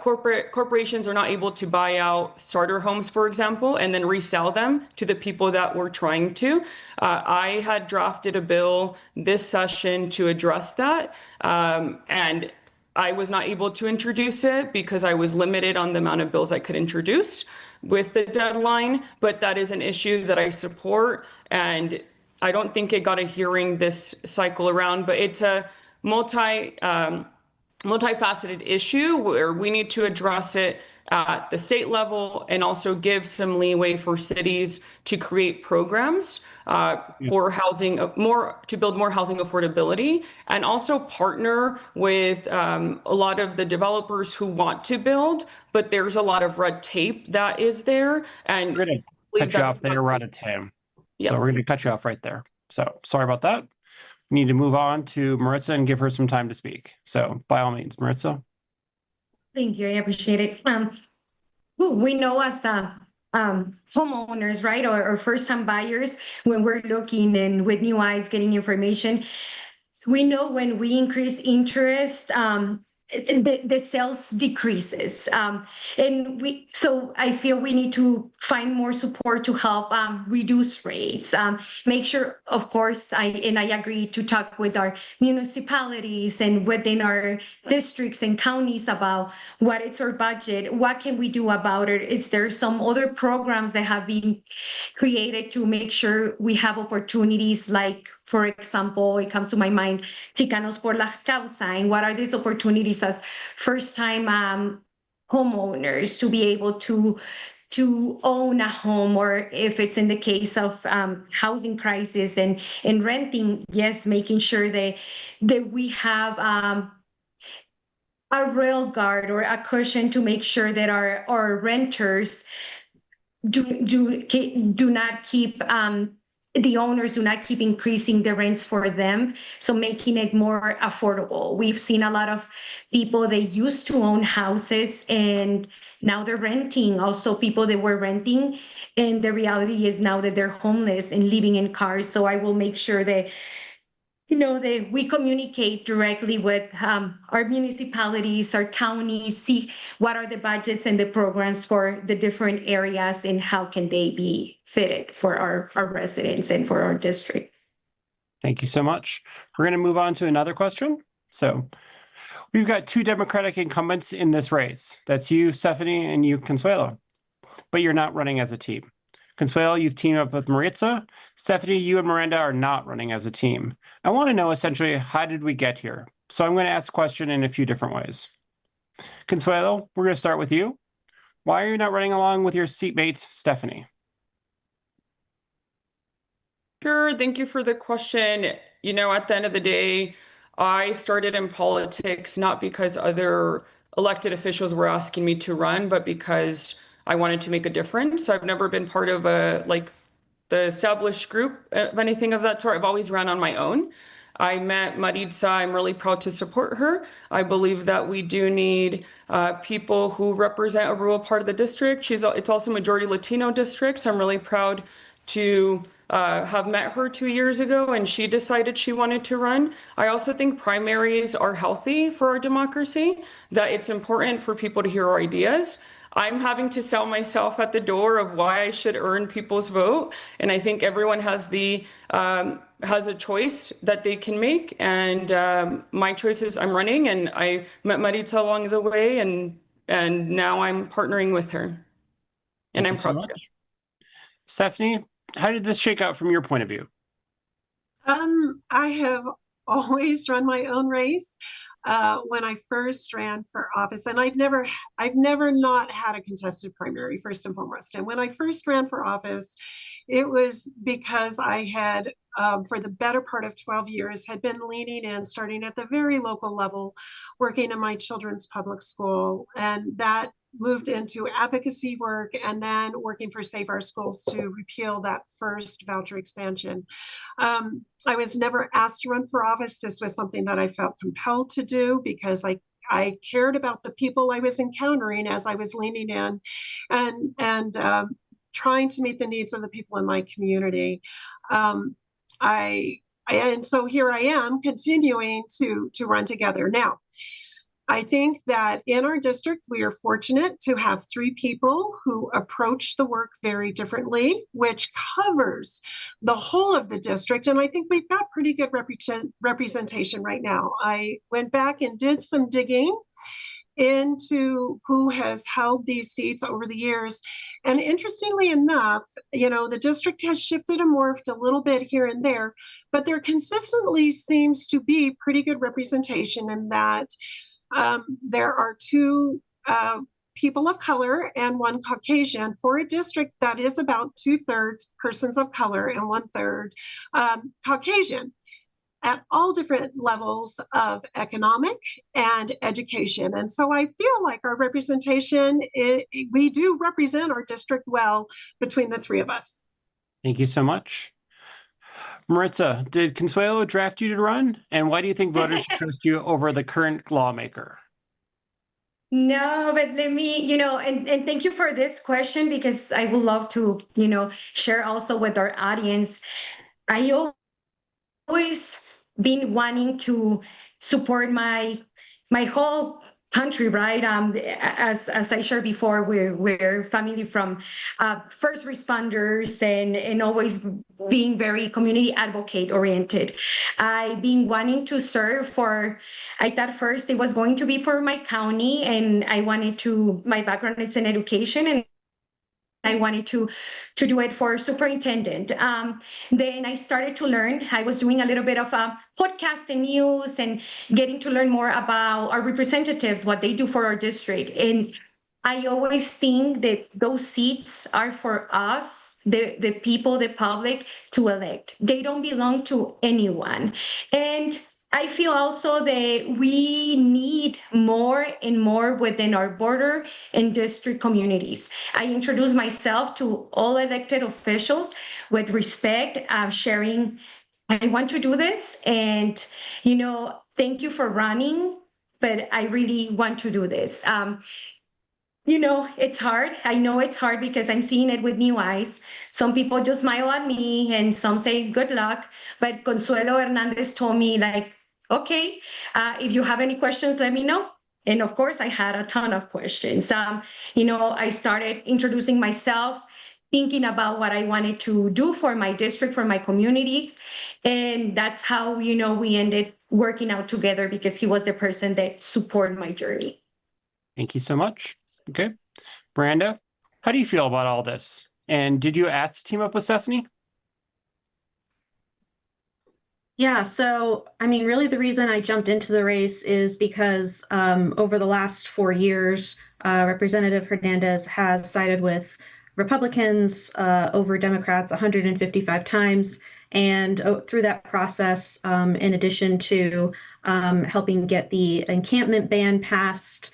corporations are not able to buy out starter homes, for example, and then resell them to the people that we're trying to. I had drafted a bill this session to address that, and I was not able to introduce it because I was limited on the amount of bills I could introduce with the deadline, but that is an issue that I support, and I don't think it got a hearing this cycle around, but it's a multifaceted issue where we need to address it at the state level and also give some leeway for cities to create programs for housing, to build more housing affordability, and also partner with a lot of the developers who want to build, but there's a lot of red tape that is there. And We're going to cut you off there. We're out of time. So we're going to cut you off right there. So sorry about that. We need to move on to Maritza and give her some time to speak. So by all means, Maritza. Thank you. I appreciate it. We know as homeowners, right, or first-time buyers, when we're looking and with new eyes getting information, we know when we increase interest, the sales decreases, so I feel we need to find more support to help reduce rates. Make sure, of course, I agree to talk with our municipalities and within our districts and counties about what is our budget, what can we do about it. Is there some other programs that have been created to make sure we have opportunities, like, for example, it comes to my mind, Chicanos por la Causa, and what are these opportunities as first-time homeowners to be able to own a home, or if it's in the case of housing crisis and renting, yes, making sure that we have a rail guard or a cushion to make sure that our renters do not keep the owners do not keep increasing the rents for them, so making it more affordable. We've seen a lot of people that used to own houses and now they're renting. Also, people that were renting, and the reality is now that they're homeless and living in cars. So I will make sure that that we communicate directly with our municipalities, our counties, see what are the budgets and the programs for the different areas and how can they be fitted for our residents and for our district. Thank you so much. We're going to move on to another question. So we've got two Democratic incumbents in this race. That's you, Stephanie, and you, Consuelo. But you're not running as a team. Consuelo, you've teamed up with Maritza. Stephanie, you and Miranda are not running as a team. I want to know essentially, how did we get here? So I'm going to ask the question in a few different ways. Consuelo, we're going to start with you. Why are you not running along with your seatmate, Stephanie? Sure, thank you for the question. At the end of the day, I started in politics not because other elected officials were asking me to run, but because I wanted to make a difference. I've never been part of the established group of anything of that sort. I've always ran on my own. I met Maritza. I'm really proud to support her. I believe that we do need people who represent a rural part of the district. It's also a majority Latino district, so I'm really proud to have met her 2 years ago, and she decided she wanted to run. I also think primaries are healthy for our democracy, that it's important for people to hear our ideas. I'm having to sell myself at the door of why I should earn people's vote. And I think everyone has has a choice that they can make. And my choice is I'm running, and I met Maritza along the way, and now I'm partnering with her. And I'm proud of it. Stephanie, how did this shake out from your point of view? I have always run my own race. When I first ran for office, and I've never not had a contested primary, first and foremost. And when I first ran for office, it was because I had, for the better part of 12 years, had been leaning in, starting at the very local level, working in my children's public school. And that moved into advocacy work and then working for Save Our Schools to repeal that first voucher expansion. I was never asked to run for office. This was something that I felt compelled to do because I cared about the people I was encountering as I was leaning in and trying to meet the needs of the people in my community. And so here I am continuing to run together. Now, I think that in our district, we are fortunate to have 3 people who approach the work very differently, which covers the whole of the district. And I think we've got pretty good representation right now. I went back and did some digging into who has held these seats over the years. And interestingly enough, the district has shifted and morphed a little bit here and there, but there consistently seems to be pretty good representation in that there are 2 people of color and 1 Caucasian for a district that is about 2/3 persons of color and 1/3 Caucasian at all different levels of economic and education. And so I feel like our representation, we do represent our district well between the 3 of us. Thank you so much. Maritza, did Consuelo draft you to run? And why do you think voters should trust you over the current lawmaker? No, but let me, and thank you for this question because I would love to, share also with our audience. I always been wanting to support my whole country, right? As I shared before, we're family from first responders and always being very community advocate oriented. I've been wanting to serve I thought first it was going to be for my county, and I wanted to, my background is in education, and I wanted to do it for superintendent. Then I started to learn. I was doing a little bit of podcast and news and getting to learn more about our representatives, what they do for our district. And I always think that those seats are for us, the people, the public, to elect. They don't belong to anyone. And I feel also that we need more and more within our border and district communities. I introduce myself to all elected officials with respect, sharing, I want to do this, and, thank you for running, but I really want to do this. It's hard. I know it's hard because I'm seeing it with new eyes. Some people just smile at me and some say good luck. But Consuelo Hernandez told me, like, okay, if you have any questions, let me know. And of course, I had a ton of questions. I started introducing myself, thinking about what I wanted to do for my district, for my communities. And that's how, we ended working out together because he was the person that supported my journey. Thank you so much. Okay. Miranda, how do you feel about all this? And did you ask to team up with Stephanie? Yeah, so really the reason I jumped into the race is because over the last 4 years, Representative Hernandez has sided with Republicans over Democrats 155 times. And through that process, in addition to helping get the encampment ban passed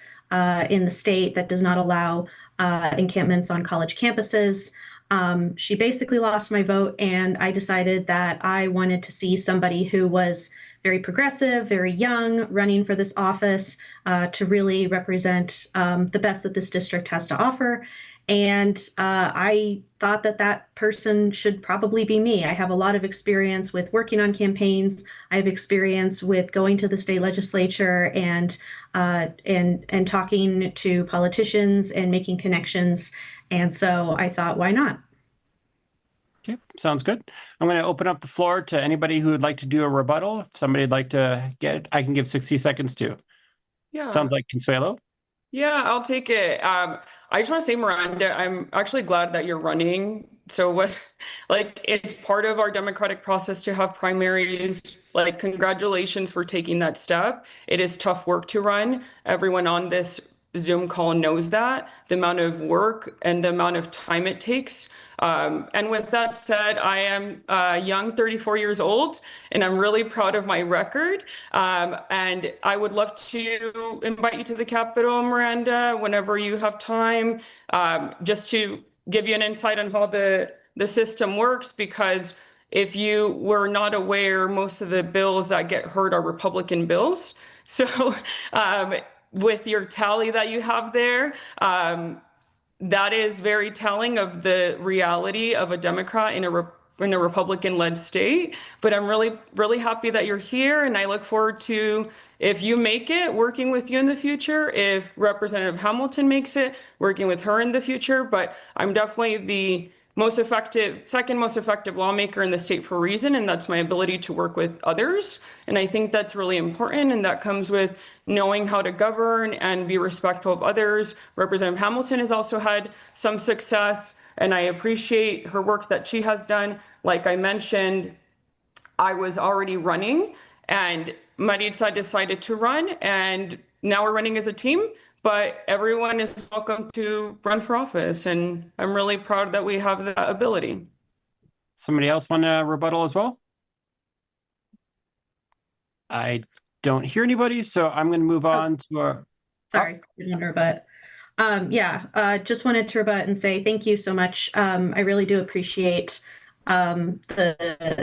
in the state that does not allow encampments on college campuses, she basically lost my vote, and I decided that I wanted to see somebody who was very progressive, very young, running for this office to really represent the best that this district has to offer. And I thought that person should probably be me. I have a lot of experience with working on campaigns. I have experience with going to the state legislature and talking to politicians and making connections. And so I thought, why not? Okay, sounds good. I'm going to open up the floor to anybody who would like to do a rebuttal. If somebody'd like to get it, I can give 60 seconds too. Yeah. Sounds like Consuelo. Yeah, I'll take it. I just want to say, Miranda, I'm actually glad that you're running. So it's part of our democratic process to have primaries. Congratulations for taking that step. It is tough work to run. Everyone on this Zoom call knows that, the amount of work and the amount of time it takes. And with that said, I am young, 34 years old, and I'm really proud of my record. And I would love to invite you to the Capitol, Miranda, whenever you have time, just to give you an insight on how the system works, because if you were not aware, most of the bills that get heard are Republican bills. So with your tally that you have there, that is very telling of the reality of a Democrat in a Republican-led state. But I'm really, really happy that you're here, and I look forward to, if you make it, working with you in the future. If Representative Hamilton makes it, working with her in the future. But I'm definitely the second most effective lawmaker in the state for a reason, and that's my ability to work with others. And I think that's really important, and that comes with knowing how to govern and be respectful of others. Representative Hamilton has also had some success, and I appreciate her work that she has done. Like I mentioned, I was already running, and Maritza decided to run, and now we're running as a team. But everyone is welcome to run for office, and I'm really proud that we have that ability. Somebody else want to rebuttal as well? I don't hear anybody, so I'm going to move on to our... Sorry, didn't rebut. Just wanted to rebut and say thank you so much. I really do appreciate the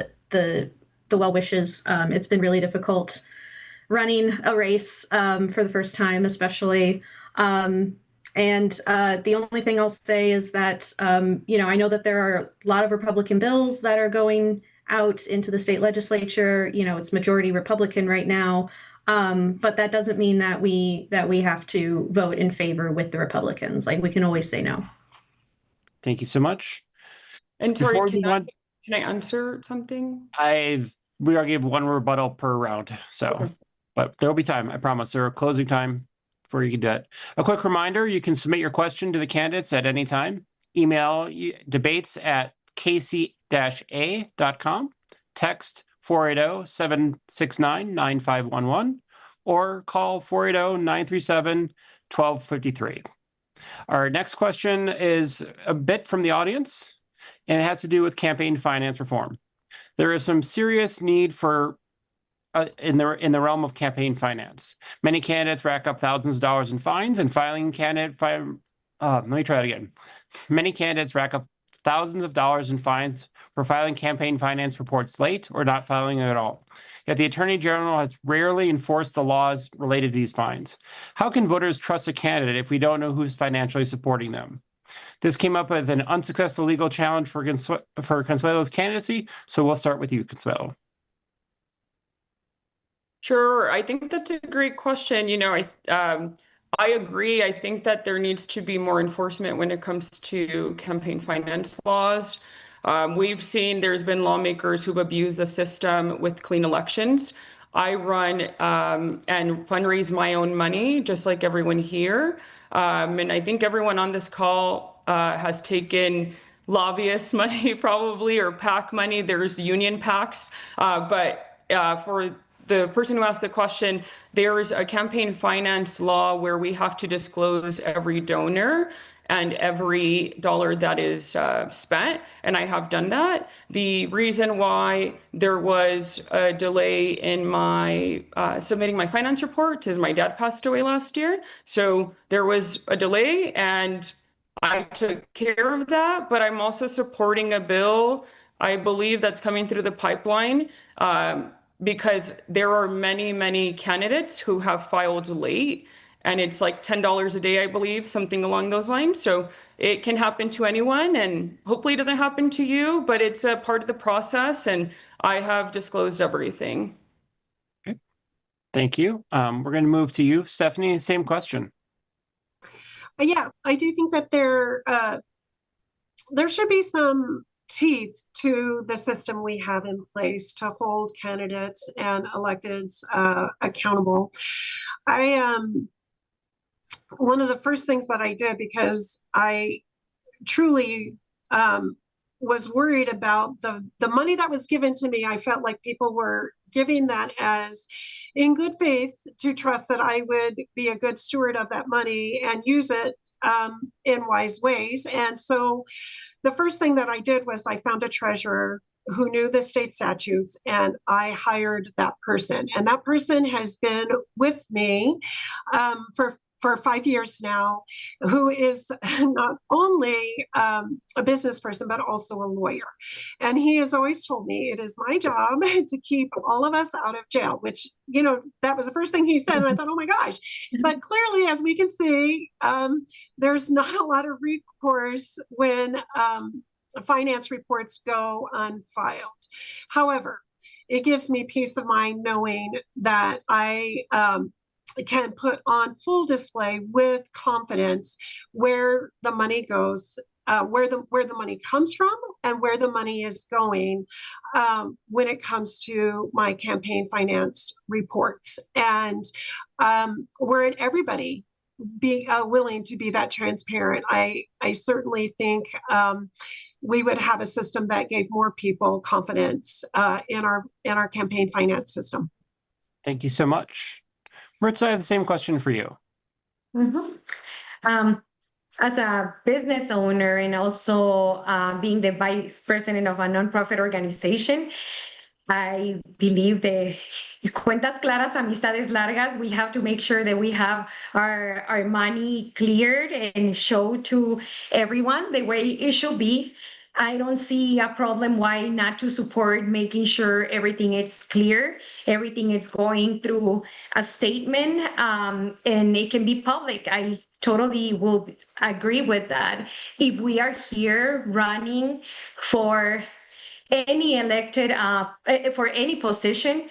well wishes. It's been really difficult running a race for the first time, especially. The only thing I'll say is that, I know that there are a lot of Republican bills that are going out into the state legislature. It's majority Republican right now. But that doesn't mean that we have to vote in favor with the Republicans. Like, we can always say no. Thank you so much. And sorry, can I answer something? We are give one rebuttal per round, so Okay. But there'll be time, I promise. There are closing time before you can do it. A quick reminder, you can submit your question to the candidates at any time. Email debates@kc-a.com, text 480-769-9511, or call 480-937-1253. Our next question is a bit from the audience, and it has to do with campaign finance reform. There is some serious need for in the realm of campaign finance. Many candidates rack up thousands of dollars in fines, and Many candidates rack up thousands of dollars in fines for filing campaign finance reports late or not filing at all. Yet the Attorney General has rarely enforced the laws related to these fines. How can voters trust a candidate if we don't know who's financially supporting them? This came up with an unsuccessful legal challenge for Consuelo's candidacy, so we'll start with you, Consuelo. Sure, I think that's a great question. I agree. I think that there needs to be more enforcement when it comes to campaign finance laws. We've seen there's been lawmakers who've abused the system with clean elections. I run and fundraise my own money, just like everyone here. And I think everyone on this call has taken lobbyist money probably, or PAC money. There's union PACs. But for the person who asked the question, there's a campaign finance law where we have to disclose every donor and every dollar that is spent, and I have done that. The reason why there was a delay in my submitting my finance report is my dad passed away last year. So there was a delay, and I took care of that, but I'm also supporting a bill, I believe, that's coming through the pipeline, because there are many, many candidates who have filed late, and it's like $10 a day, I believe, something along those lines. So it can happen to anyone, and hopefully it doesn't happen to you, but it's a part of the process, and I have disclosed everything. Okay. Thank you. We're going to move to you, Stephanie. Same question. Yeah, I do think that there should be some teeth to the system we have in place to hold candidates and electeds accountable. One of the first things that I did, because I truly was worried about the money that was given to me. I felt like people were giving that as in good faith to trust that I would be a good steward of that money and use it in wise ways. And so the first thing that I did was I found a treasurer who knew the state statutes, and I hired that person. And that person has been with me for 5 years now, who is not only a business person, but also a lawyer. And he has always told me it is my job to keep all of us out of jail, which, you know, that was the first thing he said. And I thought, oh my gosh. But clearly, as we can see, there's not a lot of recourse when finance reports go unfiled. However, it gives me peace of mind knowing that I can put on full display with confidence where the money goes, where the money comes from, and where the money is going when it comes to my campaign finance reports. And where everybody be willing to be that transparent. I certainly think we would have a system that gave more people confidence in our campaign finance system. Thank you so much. Maritza, I have the same question for you. As a business owner and also being the vice president of a nonprofit organization, I believe the cuentas claras, amistades largas, we have to make sure that we have our money cleared and show to everyone the way it should be. I don't see a problem why not to support making sure everything is clear, everything is going through a statement, and it can be public. I totally will agree with that. If we are here running for any elected, for any position,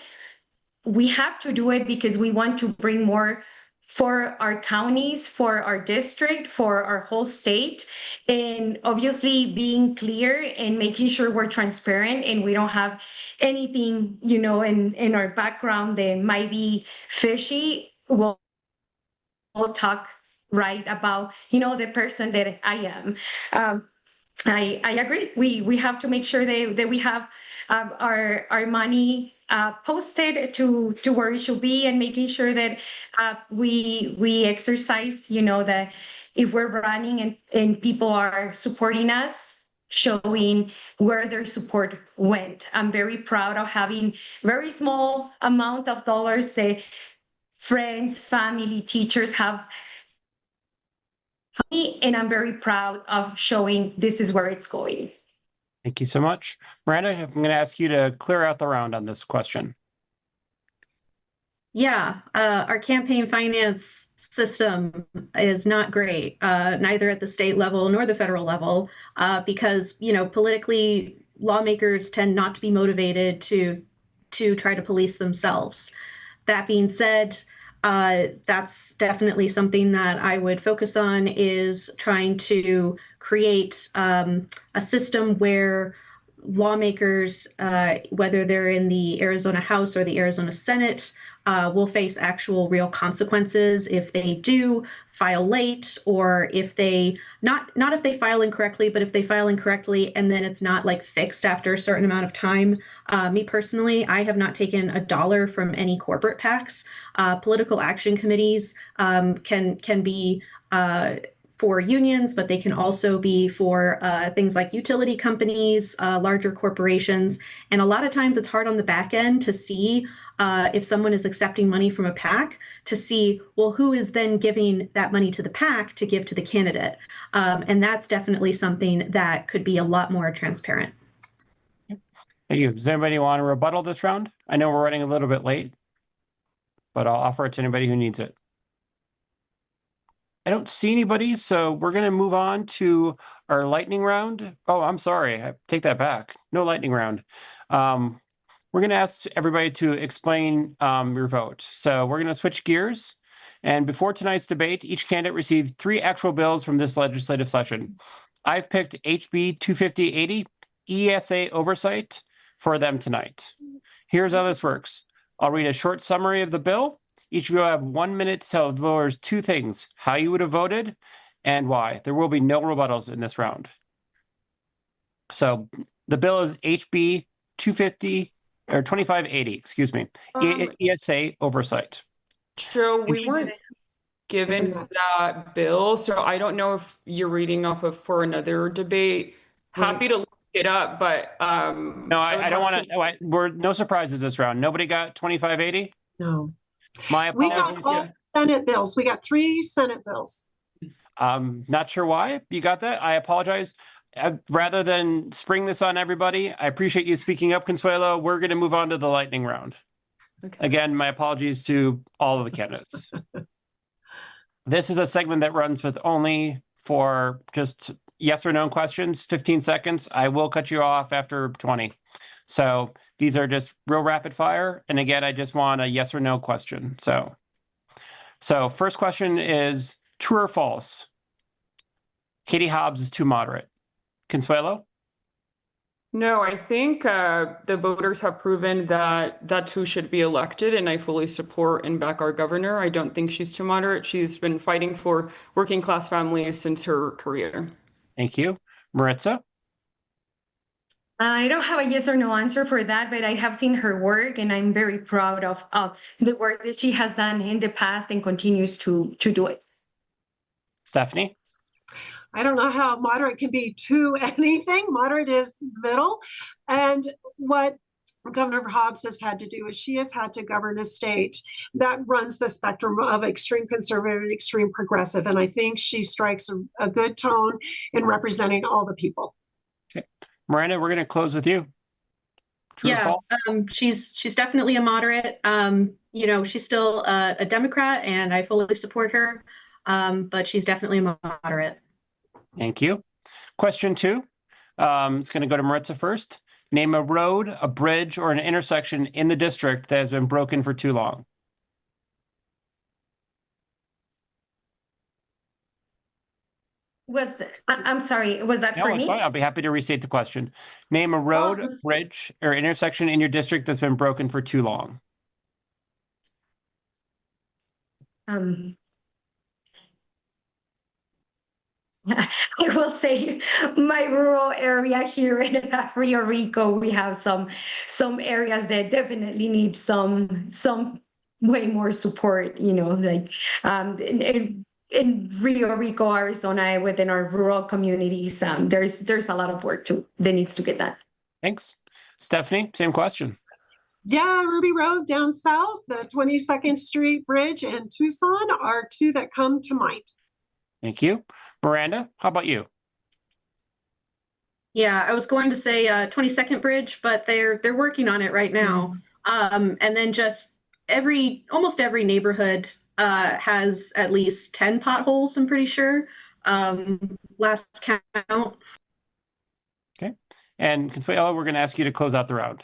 we have to do it because we want to bring more for our counties, for our district, for our whole state, and obviously being clear and making sure we're transparent and we don't have anything, you know, in our background that might be fishy. We'll talk right about, you know, the person that I am. I agree. We have to make sure that we have our money posted to where it should be, and making sure that we exercise, you know, that if we're running and people are supporting us, showing where their support went. I'm very proud of having very small amount of dollars that friends, family, teachers have, and I'm very proud of showing this is where it's going. Thank you so much. Miranda, I'm going to ask you to clear out the round on this question. Yeah, our campaign finance system is not great, neither at the state level nor the federal level, because, you know, politically, lawmakers tend not to be motivated to try to police themselves. That being said, that's definitely something that I would focus on, is trying to create a system where lawmakers, whether they're in the Arizona House or the Arizona Senate, will face actual real consequences if they do file late, or if they not if they file incorrectly, but if they file incorrectly and then it's not like fixed after a certain amount of time. Me personally, I have not taken a dollar from any corporate PACs. Political action committees can be for unions, but they can also be for things like utility companies, larger corporations. And a lot of times it's hard on the back end to see if someone is accepting money from a PAC, to see, well, who is then giving that money to the PAC to give to the candidate? And that's definitely something that could be a lot more transparent. Thank you. Does anybody want to rebuttal this round? I know we're running a little bit late, but I'll offer it to anybody who needs it. I don't see anybody, so we're going to move on to our lightning round. Oh, I'm sorry. I take that back. No lightning round. We're going to ask everybody to explain your vote. So we're going to switch gears. And before tonight's debate, each candidate received 3 actual bills from this legislative session. I've picked HB 25080, ESA oversight, for them tonight. Here's how this works. I'll read a short summary of the bill. Each of you will have 1 minute to tell voters 2 things: how you would have voted and why. There will be no rebuttals in this round. So the bill is HB 25080. or 2580, excuse me, ESA oversight. Joe, we weren't given that bill, so I don't know if you're reading off of for another debate. Happy to look it up, but No, I don't want to. We're no surprises this round. Nobody got 2580. No. My We got apologies. all Senate bills. We got 3 Senate bills. Not sure why you got that. I apologize. Rather than spring this on everybody, I appreciate you speaking up, Consuelo. We're going to move on to the lightning round. Okay. Again, my apologies to all of the candidates. This is a segment that runs with only for just yes or no questions, 15 seconds. I will cut you off after 20. So these are just real rapid fire. And again, I just want a yes or no question. So first question is true or false? Katie Hobbs is too moderate. Consuelo? No, I think the voters have proven that that's who should be elected, and I fully support and back our governor. I don't think she's too moderate. She's been fighting for working class families since her career. Thank you. Maritza? I don't have a yes or no answer for that, but I have seen her work and I'm very proud of the work that she has done in the past and continues to do it. Stephanie? I don't know how moderate can be to anything. Moderate is middle. And what Governor Hobbs has had to do is she has had to govern a state that runs the spectrum of extreme conservative and extreme progressive. And I think she strikes a good tone in representing all the people. Okay. Miranda, we're going to close with you. True or false? She's definitely a moderate. You know, she's still a Democrat, and I fully support her. But she's definitely a moderate. Thank you. Question 2. It's going to go to Maritza first. Name a road, a bridge, or an intersection in the district that has been broken for too long. I'm sorry, was that for No, it's me? fine. I'll be happy to restate the question. Name a road, bridge, or intersection in your district that's been broken for too long. I will say my rural area here in Rio Rico, we have some areas that definitely need some way more support, you know, like in Rio Rico, Arizona, within our rural communities, there's a lot of work that needs to get done. Thanks. Stephanie, same question. Yeah, Ruby Road down south, the 22nd Street Bridge and Tucson are 2 that come to mind. Thank you. Miranda, how about you? Yeah, I was going to say 22nd Bridge, but they're working on it right now. And then just almost every neighborhood has at least 10 potholes, I'm pretty sure. Last count. Okay. And Consuelo, we're going to ask you to close out the round.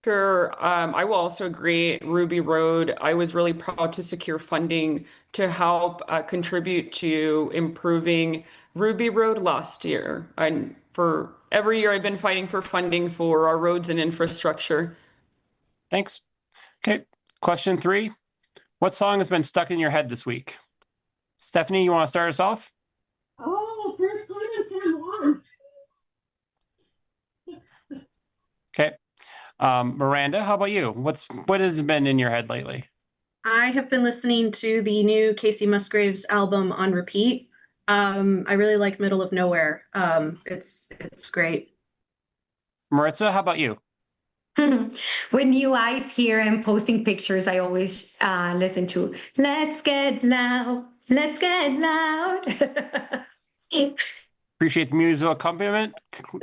Sure. I will also agree. Ruby Road, I was really proud to secure funding to help contribute to improving Ruby Road last year. And for every year, I've been fighting for funding for our roads and infrastructure. Thanks. Okay. Question 3. What song has been stuck in your head this week? Stephanie, you want to start us off? Oh, first time in San Juan. Okay. Miranda, how about you? What has been in your head lately? I have been listening to the new Casey Musgraves album on repeat. I really like Middle of Nowhere. It's great. Maritza, how about you? With new eyes here and posting pictures, I always listen to Let's Get Loud, Let's Get Loud. Appreciate the musical accompaniment.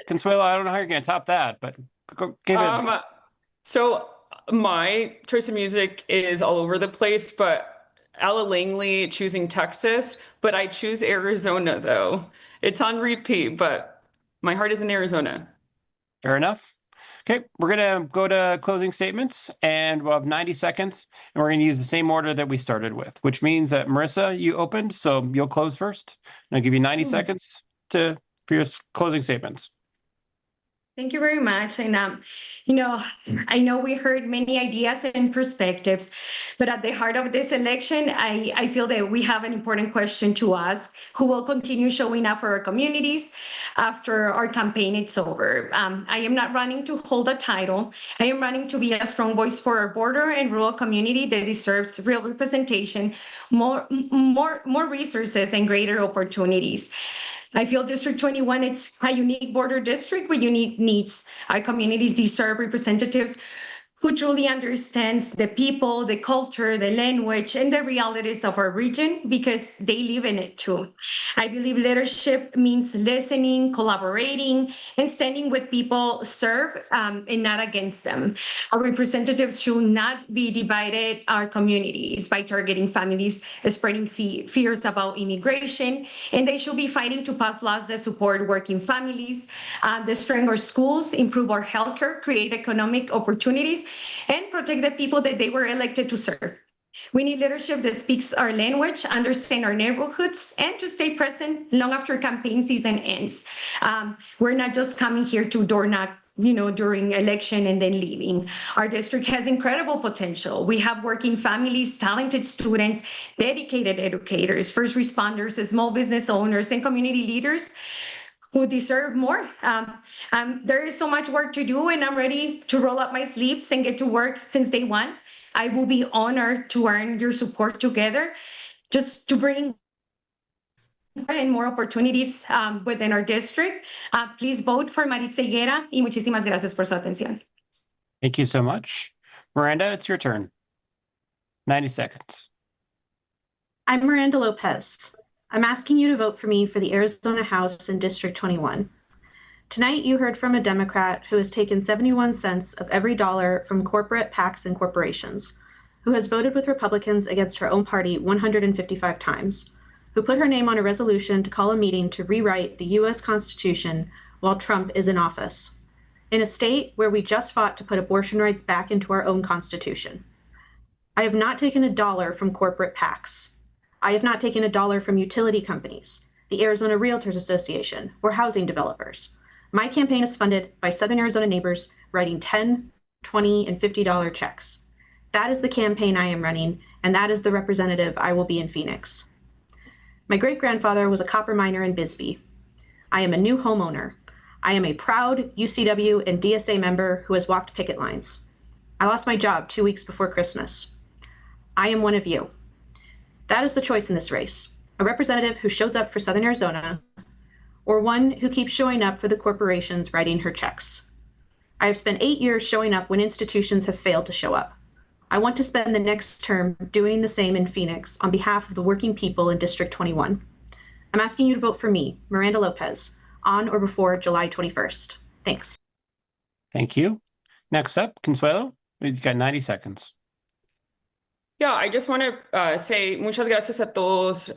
Consuelo, I don't know how you're going to top that, but give it. So my choice of music is all over the place, but Ella Langley choosing Texas, but I choose Arizona though. It's on repeat, but my heart is in Arizona. Fair enough. Okay, we're going to go to closing statements, and we'll have 90 seconds, and we're going to use the same order that we started with, which means that Marissa, you opened, so you'll close first. And I'll give you 90 seconds for your closing statements. Thank you very much. And, you know, I know we heard many ideas and perspectives, but at the heart of this election, I feel that we have an important question to ask: who will continue showing up for our communities after our campaign is over? I am not running to hold a title. I am running to be a strong voice for our border and rural community that deserves real representation, more resources, and greater opportunities. I feel District 21, it's a unique border district with unique needs. Our communities deserve representatives who truly understands the people, the culture, the language, and the realities of our region, because they live in it too. I believe leadership means listening, collaborating, and standing with people serve and not against them. Our representatives should not be divided our communities by targeting families, spreading fears about immigration, and they should be fighting to pass laws that support working families, that strengthen our schools, improve our healthcare, create economic opportunities, and protect the people that they were elected to serve. We need leadership that speaks our language, understand our neighborhoods, and to stay present long after campaign season ends. We're not just coming here to door knock, during election and then leaving. Our district has incredible potential. We have working families, talented students, dedicated educators, first responders, small business owners, and community leaders who deserve more. There is so much work to do, and I'm ready to roll up my sleeves and get to work since day one. I will be honored to earn your support together, just to bring and more opportunities within our district. Please vote for Maritza Higuera, y muchísimas gracias por su atención. Thank you so much. Miranda, it's your turn. 90 seconds. I'm Miranda Lopez. I'm asking you to vote for me for the Arizona House in District 21. Tonight, you heard from a Democrat who has taken 71 cents of every dollar from corporate PACs and corporations, who has voted with Republicans against her own party 155 times, who put her name on a resolution to call a meeting to rewrite the U.S. Constitution while Trump is in office, in a state where we just fought to put abortion rights back into our own Constitution. I have not taken a dollar from corporate PACs. I have not taken a dollar from utility companies, the Arizona Realtors Association, or housing developers. My campaign is funded by Southern Arizona neighbors writing $10, $20, and $50 checks. That is the campaign I am running, and that is the representative I will be in Phoenix. My great-grandfather was a copper miner in Bisbee. I am a new homeowner. I am a proud UCW and DSA member who has walked picket lines. I lost my job 2 weeks before Christmas. I am one of you. That is the choice in this race: a representative who shows up for Southern Arizona, or one who keeps showing up for the corporations writing her checks. I have spent 8 years showing up when institutions have failed to show up. I want to spend the next term doing the same in Phoenix on behalf of the working people in District 21. I'm asking you to vote for me, Miranda Lopez, on or before July 21st. Thanks. Thank you. Next up, Consuelo, you've got 90 seconds. Yeah, I just want to say muchas gracias a todos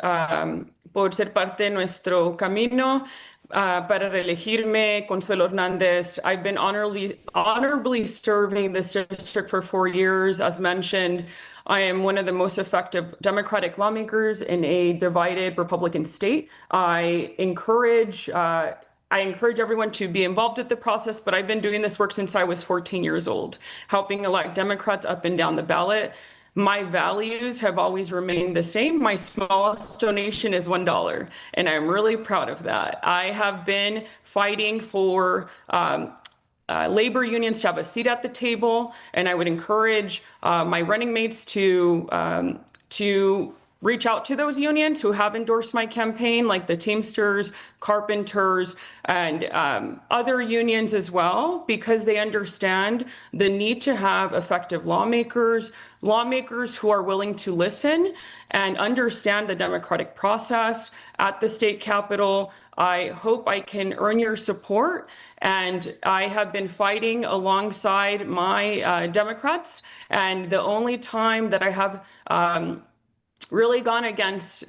por ser parte de nuestro camino. Para reelegirme, Consuelo Hernández, I've been honorably serving this district for 4 years. As mentioned, I am one of the most effective Democratic lawmakers in a divided Republican state. I encourage everyone to be involved with the process, but I've been doing this work since I was 14 years old, helping elect Democrats up and down the ballot. My values have always remained the same. My smallest donation is $1, and I'm really proud of that. I have been fighting for labor unions to have a seat at the table, and I would encourage my running mates to reach out to those unions who have endorsed my campaign, like the Teamsters, Carpenters, and other unions as well, because they understand the need to have effective lawmakers who are willing to listen and understand the democratic process at the state capitol. I hope I can earn your support, and I have been fighting alongside my Democrats, and the only time that I have really gone against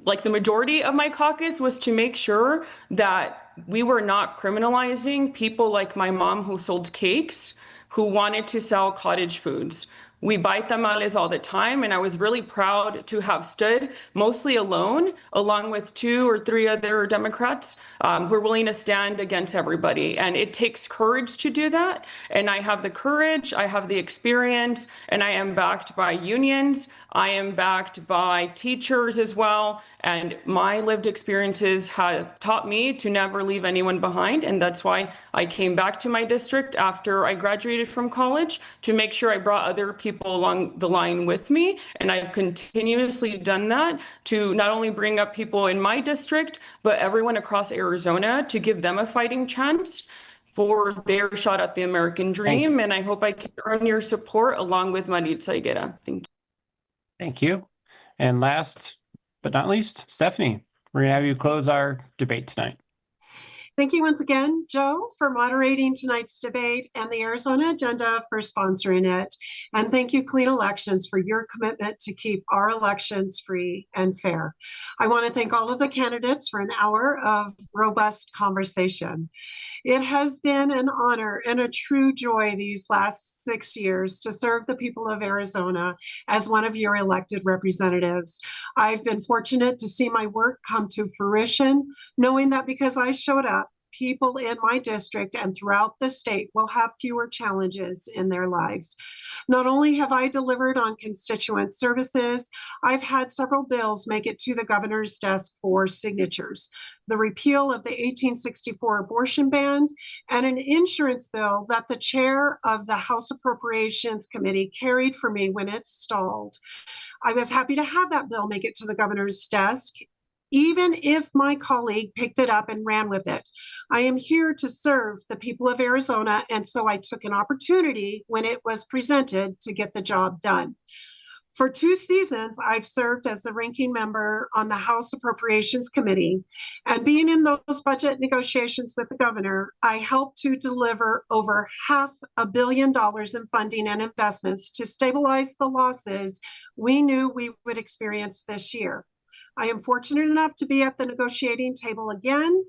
like the majority of my caucus was to make sure that we were not criminalizing people like my mom who sold cakes, who wanted to sell cottage foods. We bite tamales all the time, and I was really proud to have stood mostly alone, along with 2 or 3 other Democrats who are willing to stand against everybody. And it takes courage to do that. And I have the courage, I have the experience, and I am backed by unions. I am backed by teachers as well. And my lived experiences have taught me to never leave anyone behind. And that's why I came back to my district after I graduated from college to make sure I brought other people along the line with me. And I've continuously done that to not only bring up people in my district, but everyone across Arizona to give them a fighting chance for their shot at the American dream. And I hope I can earn your support along with Maritza Higuera. Thank you. Thank you. And last but not least, Stephanie, we're going to have you close our debate tonight. Thank you once again, Joe, for moderating tonight's debate and the Arizona Agenda for sponsoring it. And thank you, Clean Elections, for your commitment to keep our elections free and fair. I want to thank all of the candidates for an hour of robust conversation. It has been an honor and a true joy these last 6 years to serve the people of Arizona as one of your elected representatives. I've been fortunate to see my work come to fruition, knowing that because I showed up, people in my district and throughout the state will have fewer challenges in their lives. Not only have I delivered on constituent services, I've had several bills make it to the governor's desk for signatures. The repeal of the 1864 abortion ban and an insurance bill that the chair of the House Appropriations Committee carried for me when it stalled. I was happy to have that bill make it to the governor's desk, even if my colleague picked it up and ran with it. I am here to serve the people of Arizona, and so I took an opportunity when it was presented to get the job done. For 2 seasons, I've served as a ranking member on the House Appropriations Committee, and being in those budget negotiations with the governor, I helped to deliver over $500 million in funding and investments to stabilize the losses we knew we would experience this year. I am fortunate enough to be at the negotiating table again,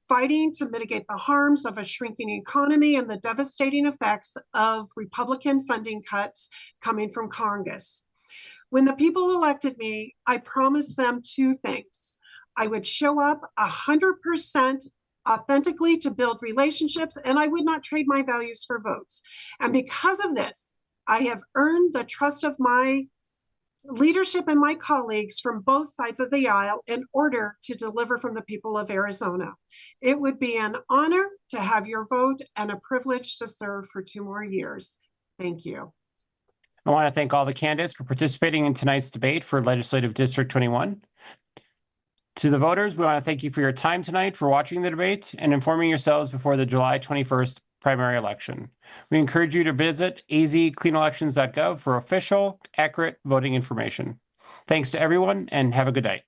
fighting to mitigate the harms of a shrinking economy and the devastating effects of Republican funding cuts coming from Congress. When the people elected me, I promised them 2 things. I would show up 100% authentically to build relationships, and I would not trade my values for votes. And because of this, I have earned the trust of my leadership and my colleagues from both sides of the aisle in order to deliver from the people of Arizona. It would be an honor to have your vote and a privilege to serve for 2 more years. Thank you. I want to thank all the candidates for participating in tonight's debate for Legislative District 21. To the voters, we want to thank you for your time tonight, for watching the debate and informing yourselves before the July 21st primary election. We encourage you to visit azcleanelections.gov for official, accurate voting information. Thanks to everyone and have a good night.